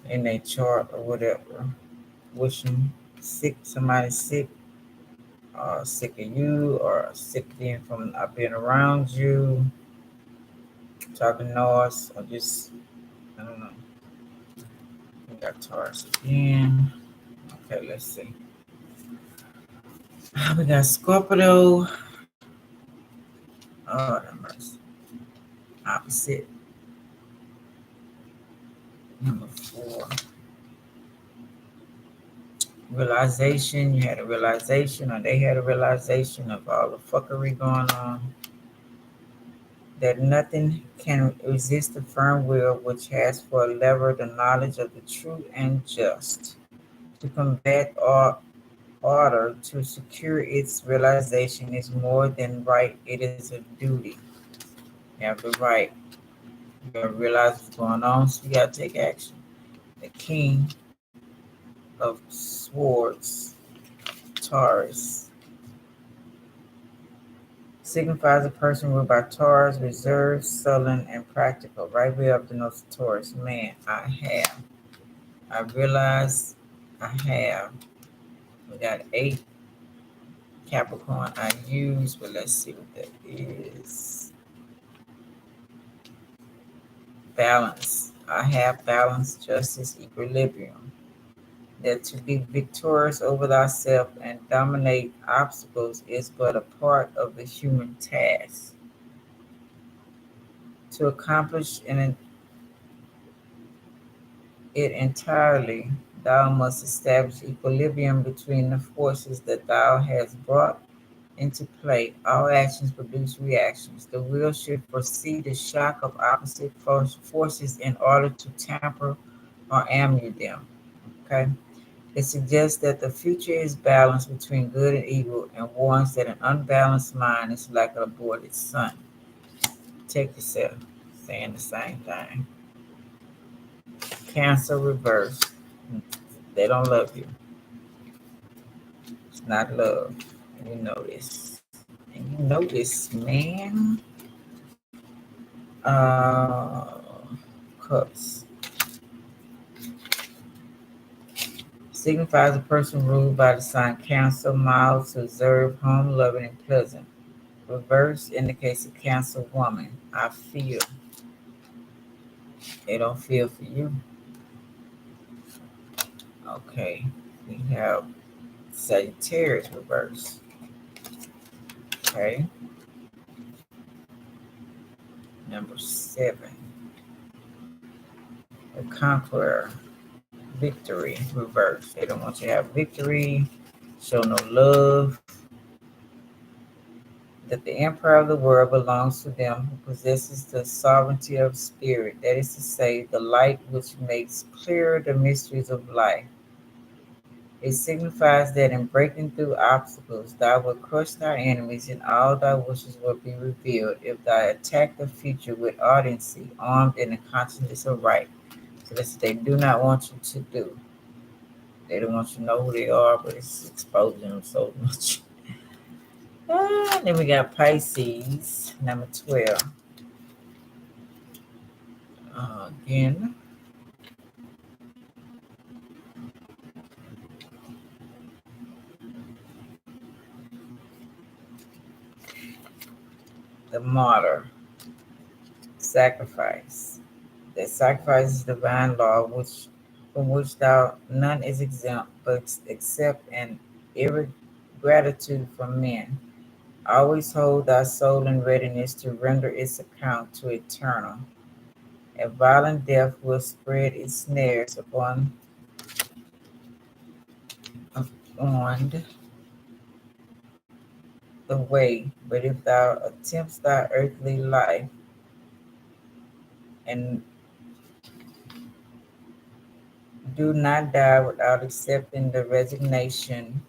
in their chart or whatever. Wishing sick, somebody sick, or sick of you, or sick from being around you, talking noise, or just, I don't know. We got Taurus again. Okay, let's see. We got Scorpio. Oh, that mercy. Opposite. Number 4. Realization. You had a realization, or they had a realization of all the fuckery going on. That nothing can resist the firm will which has for a lever the knowledge of the true and just. To combat or order to secure its realization is more than right, it is a duty. You have the right. You gotta realize what's going on, so you gotta take action. The King of Swords, Taurus, signifies a person ruled by Taurus, reserved, sullen, and practical. Right way up the nose of Taurus. Man, I realize I have. We got 8 Capricorn I use, but let's see what that is. Balance. I have balance, justice, equilibrium. That to be victorious over thyself and dominate obstacles is but a part of the human task. To accomplish it entirely, thou must establish equilibrium between the forces that thou hast brought into play. All actions produce reactions. The will should foresee the shock of opposite forces in order to temper or ameliorate them. Okay? It suggests that the future is balanced between good and evil and warns that an unbalanced mind is like an aborted sun. Check yourself, saying the same thing. Cancer reverse. They don't love you. It's not love. And you know this. And you know this, man. Cups. Signifies a person ruled by the sign Cancer, mild to observe, home, loving, and pleasant. Reverse indicates a Cancer woman. I feel. They don't feel for you. Okay. We have Sagittarius reverse. Okay. Number 7. The Conqueror. Victory. Reverse. They don't want you to have victory. Show no love. That the emperor of the world belongs to them who possesses the sovereignty of spirit, that is to say, the light which makes clearer the mysteries of life. It signifies that in breaking through obstacles, thou wilt crush thy enemies, and all thy wishes will be revealed if thou attack the future with ardency, armed in the consciousness of right. So that's what they do not want you to do. They don't want you to know who they are, but it's exposing them so much. Then we got Pisces, number 12. Again, the martyr, sacrifice. That sacrifice is divine law, which from which thou none is exempt, but except an gratitude from men. Always hold thy soul in readiness to render its account to eternal. A violent death will spread its snares on the way, but if thou attempts thy earthly life and do not die without accepting the resignation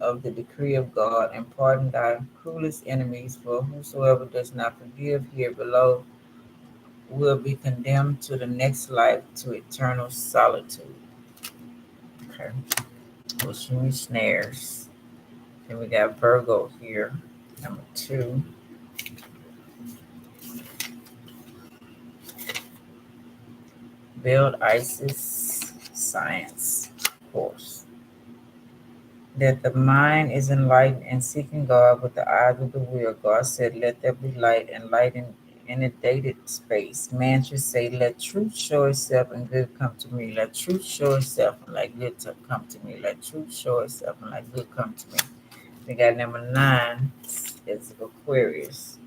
of the decree of God, and pardon thy cruelest enemies, for whosoever does not forgive here below will be condemned to the next life to eternal solitude. Okay, wishing you snares. Then we got Virgo here, number 2. Build Isis science course. That the mind is enlightened and seeking God with the eyes of the will. God said, let there be light, and light in a dated space. Man should say, let truth show itself and good come to me. Let truth show itself and let good come to me. Let truth show itself and let good come to me. We got number 9. It's Aquarius.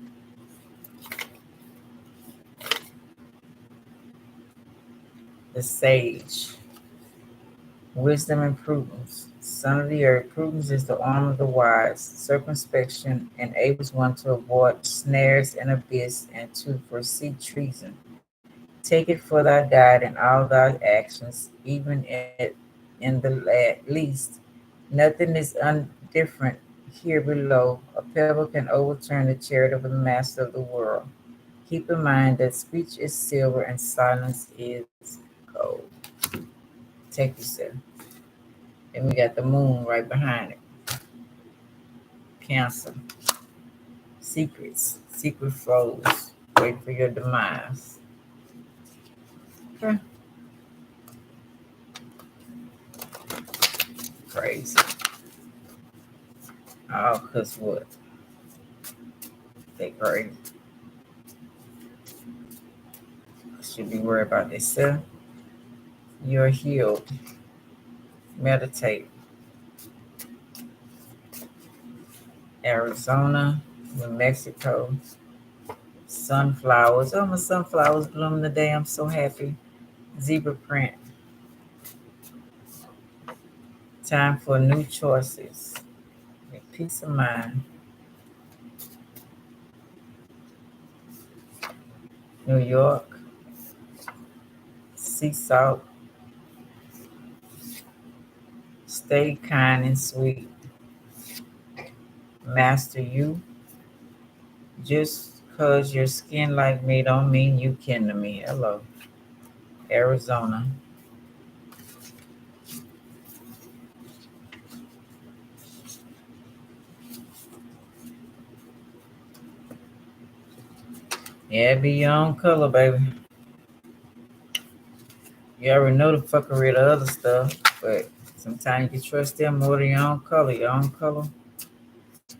The sage. Wisdom and prudence. Son of the earth, prudence is the arm of the wise. Circumspection enables one to avoid snares and abyss and to foresee treason. Take it for thy guide in all thy actions, even in the least. Nothing is indifferent here below. A pebble can overturn the chariot of the master of the world. Keep in mind that speech is silver and silence is gold. Take yourself. And we got the moon right behind it. Cancer. Secrets. Secret flows. Wait for your demise. Okay. Crazy. Oh, cause what? They crazy. Should be worried about themselves. You're healed. Meditate. Arizona, New Mexico. Sunflowers. Oh, my sunflowers bloom today. I'm so happy. Zebra print. Time for new choices. With peace of mind. New York. Sea salt. Stay kind and sweet. Master you. Just cause your skin like me don't mean you kin to me. Hello. Arizona. Yeah, be your own color, baby. You already know the fuckery of the other stuff, but sometimes you can trust them more than your own color. Your own color,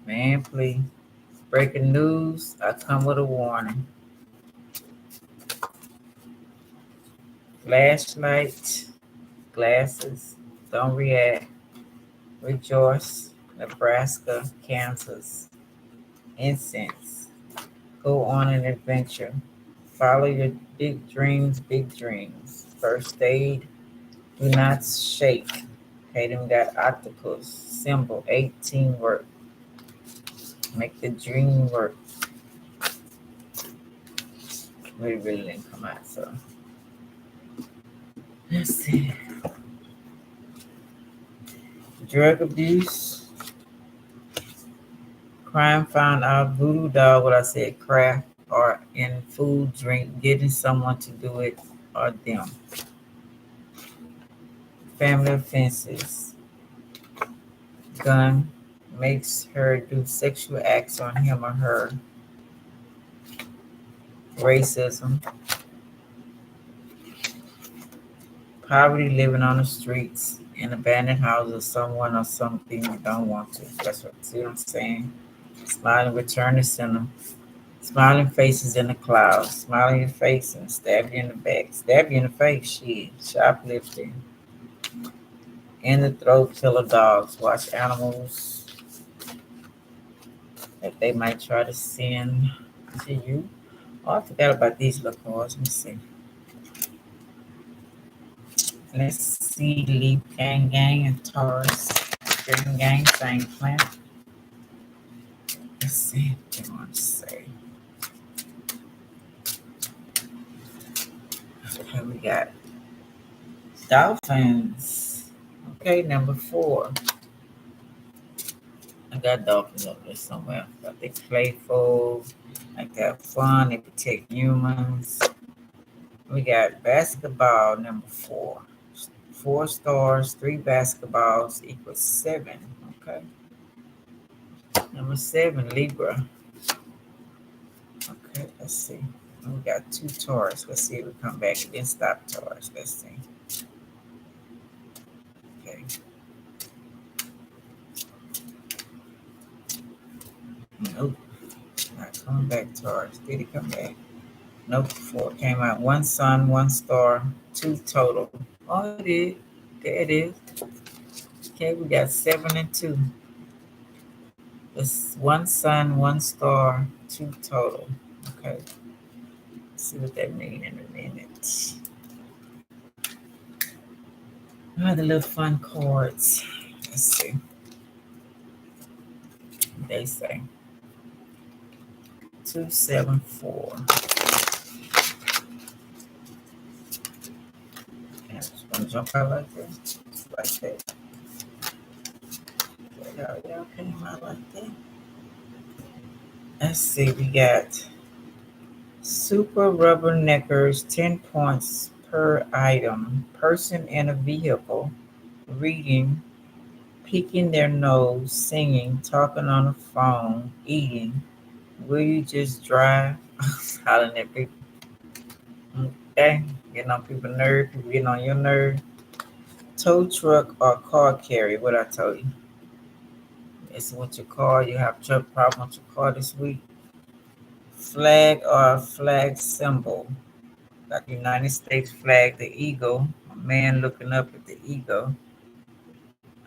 man, please. Breaking news, I come with a warning. Flashlight, glasses, don't react. Rejoice, Nebraska, Kansas. incense. Go on an adventure. Follow your big dreams, big dreams. First aid, do not shake. Okay, then we got octopus, symbol, 18 work. Make the dream work. Really didn't come out, so. Let's see. Drug abuse, crime found out, voodoo doll, what I said, craft, or in food, drink, getting someone to do it, or them. Family offenses, gun, makes her do sexual acts on him or her. Racism, poverty, living on the streets, in abandoned houses, someone or something you don't want to. That's what, see what I'm saying? Smiling, return to center. Smiling faces in the clouds. Smile in your face and stab you in the back. Stab you in the face, shit. Shoplifting. In the throat, killer dogs. Watch animals that they might try to send to you. Oh, I forgot about these little cards. Let me see. Let's see. Leap Gang and Taurus. Gang, same planet. Let's see what they want to say. Okay, we got Dolphins. Okay, number 4. I got dolphins up there somewhere. But they playful, like they have fun, they protect humans. We got basketball, number 4. 4 stars, 3 basketballs equals 7. Okay. Number 7, Libra. Okay, let's see. We got 2 Taurus. Let's see if we come back and then stop Taurus. Let's see. Okay. Nope. Not coming back, Taurus. Did he come back? Nope. 4 came out. 1 sun, 1 star, 2 total. Oh, it did. There it is. Okay, we got 7 and 2. It's 1 sun, 1 star, 2 total. Okay. Let's see what that means in a minute. Oh, the little fun cards. Let's see. They say 274. And it's gonna jump out like this. Like that. Y'all came out like that. Let's see, we got super rubberneckers, 10 points per item. Person in a vehicle, reading, picking their nose, singing, talking on the phone, eating. Will you just drive? Hollering at people. Okay, getting on people's nerves, people getting on your nerve. Tow truck or car carrier, what I told you. It's with your car, you have truck problem with your car this week. Flag or flag symbol. Like the United States flag, the eagle. A man looking up at the eagle.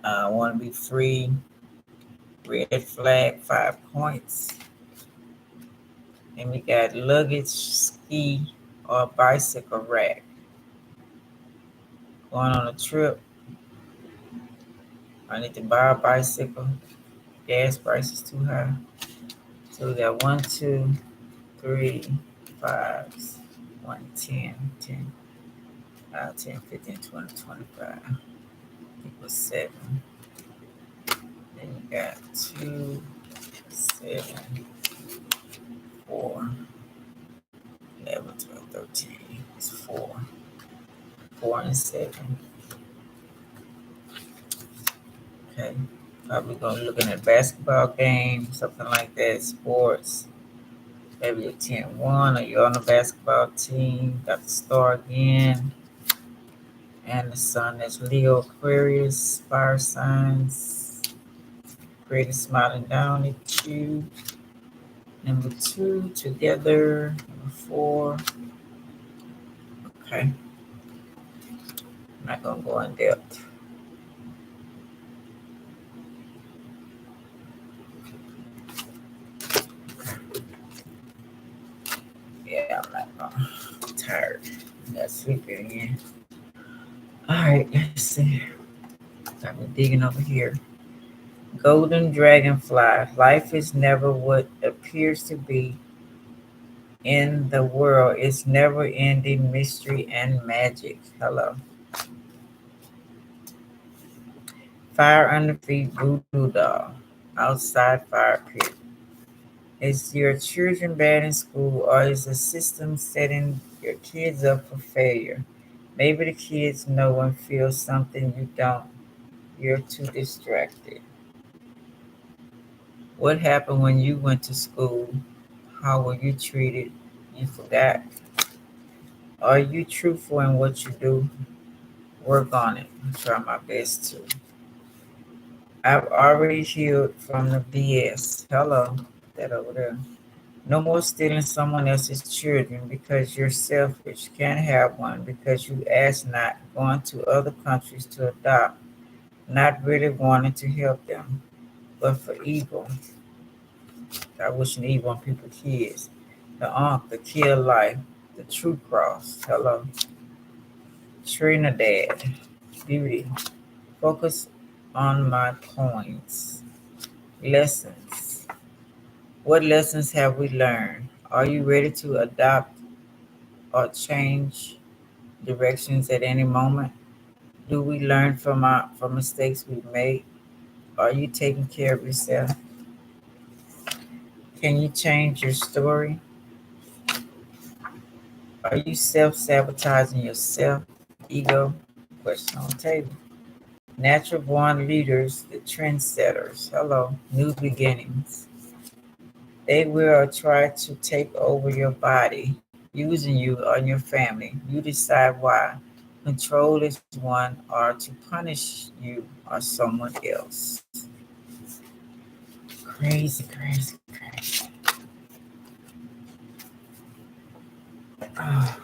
I want to be free. Red flag, 5 points. And we got luggage, ski, or bicycle rack. Going on a trip. I need to buy a bicycle. Gas price is too high. So we got 1, 2, 3, 5, 1, 10, 10, 10, 15, 20, 25. Equals 7. Then you got 2, 7, 4, 11, 12, 13. It's 4. 4 and 7. Okay. Probably going to be looking at basketball game, something like that, sports. Maybe a 10-1, or you're on the basketball team. Got the star again. And the sun is Leo, Aquarius, fire signs. Creative smiling down at you. Number 2 together. Number 4. Okay. I'm not going to go in depth. Yeah, I'm not gonna. I'm tired. I got sleepy again. All right, let's see. Got me digging over here. Golden dragonfly. Life is never what appears to be in the world. It's never ending mystery and magic. Hello. Fire under feet, voodoo doll. Outside fire pit. Is your children bad in school, or is the system setting your kids up for failure? Maybe the kids know and feel something you don't. You're too distracted. What happened when you went to school? How were you treated? You forgot. Are you truthful in what you do? Work on it. Try my best to. I've already healed from the BS. Hello. That over there. No more stealing someone else's children because you're selfish. Can't have one because you asked not. Going to other countries to adopt. Not really wanting to help them, but for evil. I wish an evil on people's kids. The Ankh, the kill life, the true cross. Hello. Trinidad. Beauty. Focus on my coins. Lessons. What lessons have we learned? Are you ready to adopt or change directions at any moment? Do we learn from mistakes we've made? Are you taking care of yourself? Can you change your story? Are you self-sabotaging yourself? Ego? Question on the table. Natural born leaders, the trendsetters. Hello, new beginnings. They will try to take over your body, using you or your family. You decide why. Control is one, or to punish you or someone else. Crazy, crazy, crazy. Oh,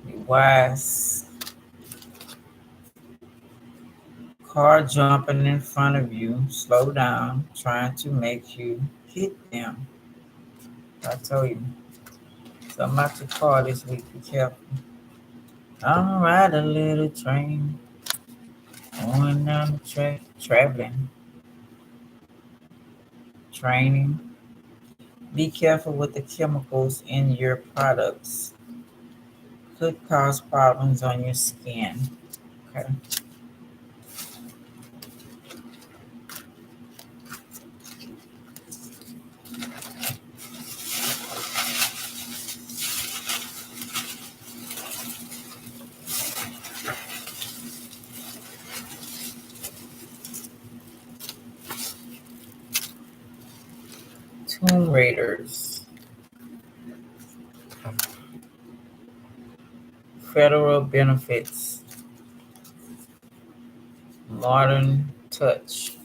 be wise. Car jumping in front of you. Slow down, trying to make you hit them. I told you. So I'm about to car this week. Be careful. I'll ride a little train. Going down the track. Traveling. Training. Be careful with the chemicals in your products. Could cause problems on your skin. Okay. Tomb Raiders. Federal benefits. Modern touch.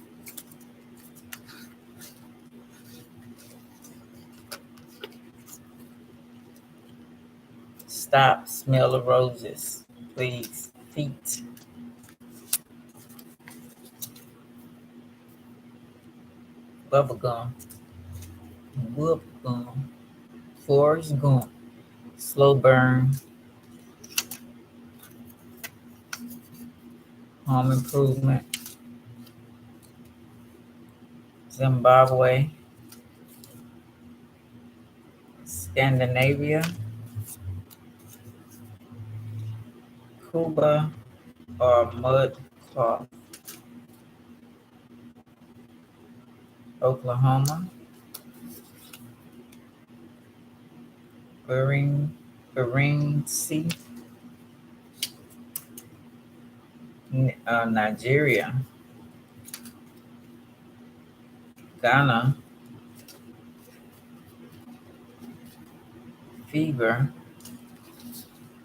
Stop. Smell the roses. Please. Feet. Bubble gum. Whoop gum. Forrest Gump. Slow burn. Home improvement. Zimbabwe. Scandinavia. Cuba or mud cloth. Oklahoma. Bering Sea. Nigeria. Ghana. Fever.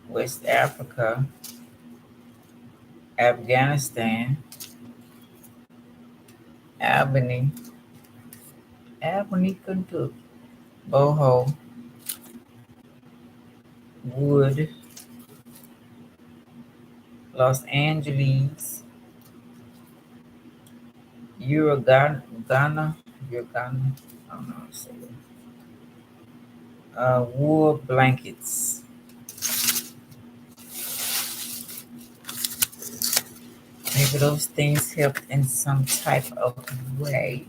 West Africa. Afghanistan. Albany. have when he couldn't cook. Boho, Wood, Los Angeles, Ghana, Ghana, I don't know how to say it. Wool blankets. Maybe those things helped in some type of way.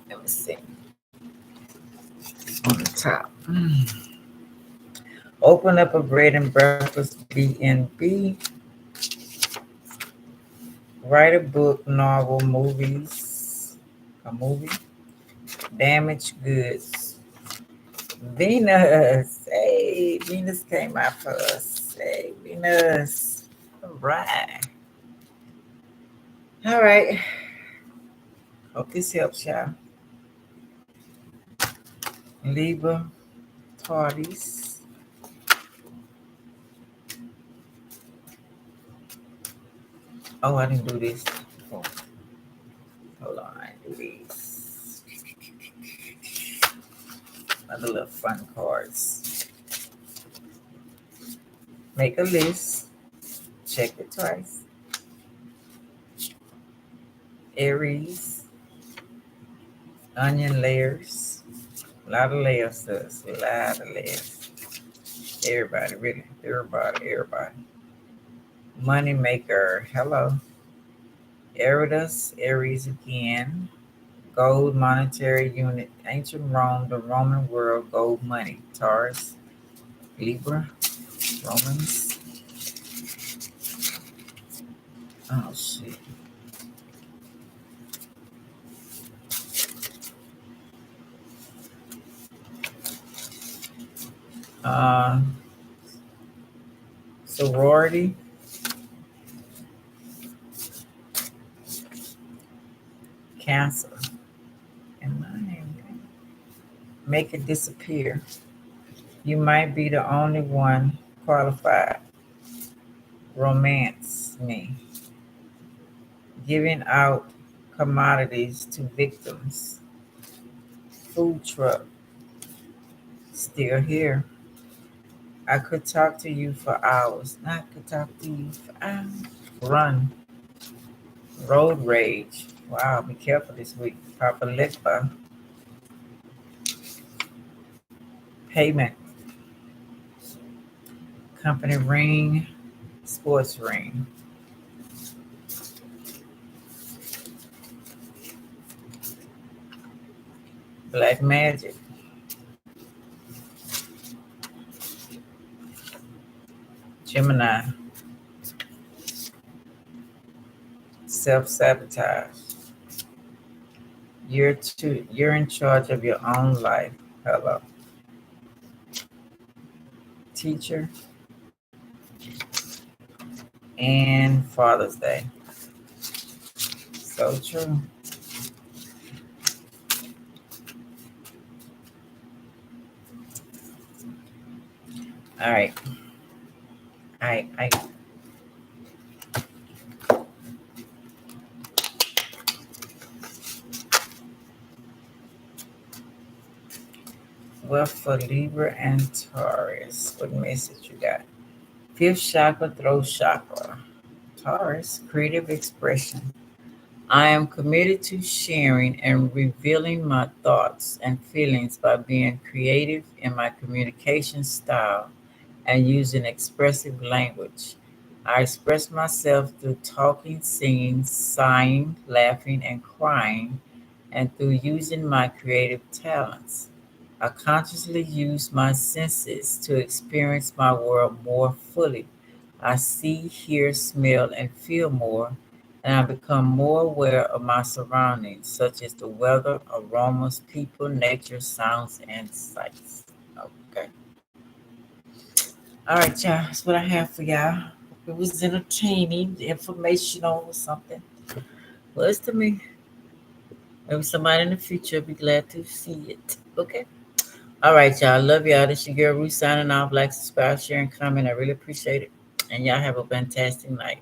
Let me see. On the top. Open up a bread and breakfast B&B. Write a book, novel, movies. A movie. Damaged goods. Venus. Hey, Venus came out for us. Hey, Venus. All right. All right. Hope this helps y'all. Libra, Taurus. Oh, I didn't do this. Oh, hold on, I didn't do these. Other little fun cards. Make a list. Check it twice. Aries. Onion layers. A lot of layers, sis. A lot of layers. Everybody, really. Everybody. Money maker. Hello. Eridus. Aries again. Gold monetary unit. Ancient Rome. The Roman world. Gold money. Taurus. Libra. Romans. Oh, shit. Uh, sorority. Cancer. And mine. Make it disappear. You might be the only one qualified. Romance me. Giving out commodities to victims. Food truck. Still here. I could talk to you for hours. I could talk to you for hours. Run. Road rage. Wow, be careful this week. Papa Lipa. Payment. Company ring. Sports ring. Black magic. Gemini. Self-sabotage. You're in charge of your own life. Hello. Teacher. And Father's Day. So true. All right. I well, for Libra and Taurus, what message you got? Fifth chakra, throat chakra. Taurus, creative expression. I am committed to sharing and revealing my thoughts and feelings by being creative in my communication style and using expressive language. I express myself through talking, singing, sighing, laughing, and crying, and through using my creative talents. I consciously use my senses to experience my world more fully. I see, hear, smell, and feel more, and I become more aware of my surroundings, such as the weather, aromas, people, nature, sounds, and sights. Okay. All right, y'all. That's what I have for y'all. Hope it was entertaining, informational, or something. Was to me. Maybe somebody in the future will be glad to see it. Okay. All right, y'all. Love y'all. This your girl Ruth signing off. Like, subscribe, share, and comment. I really appreciate it. And y'all have a fantastic night.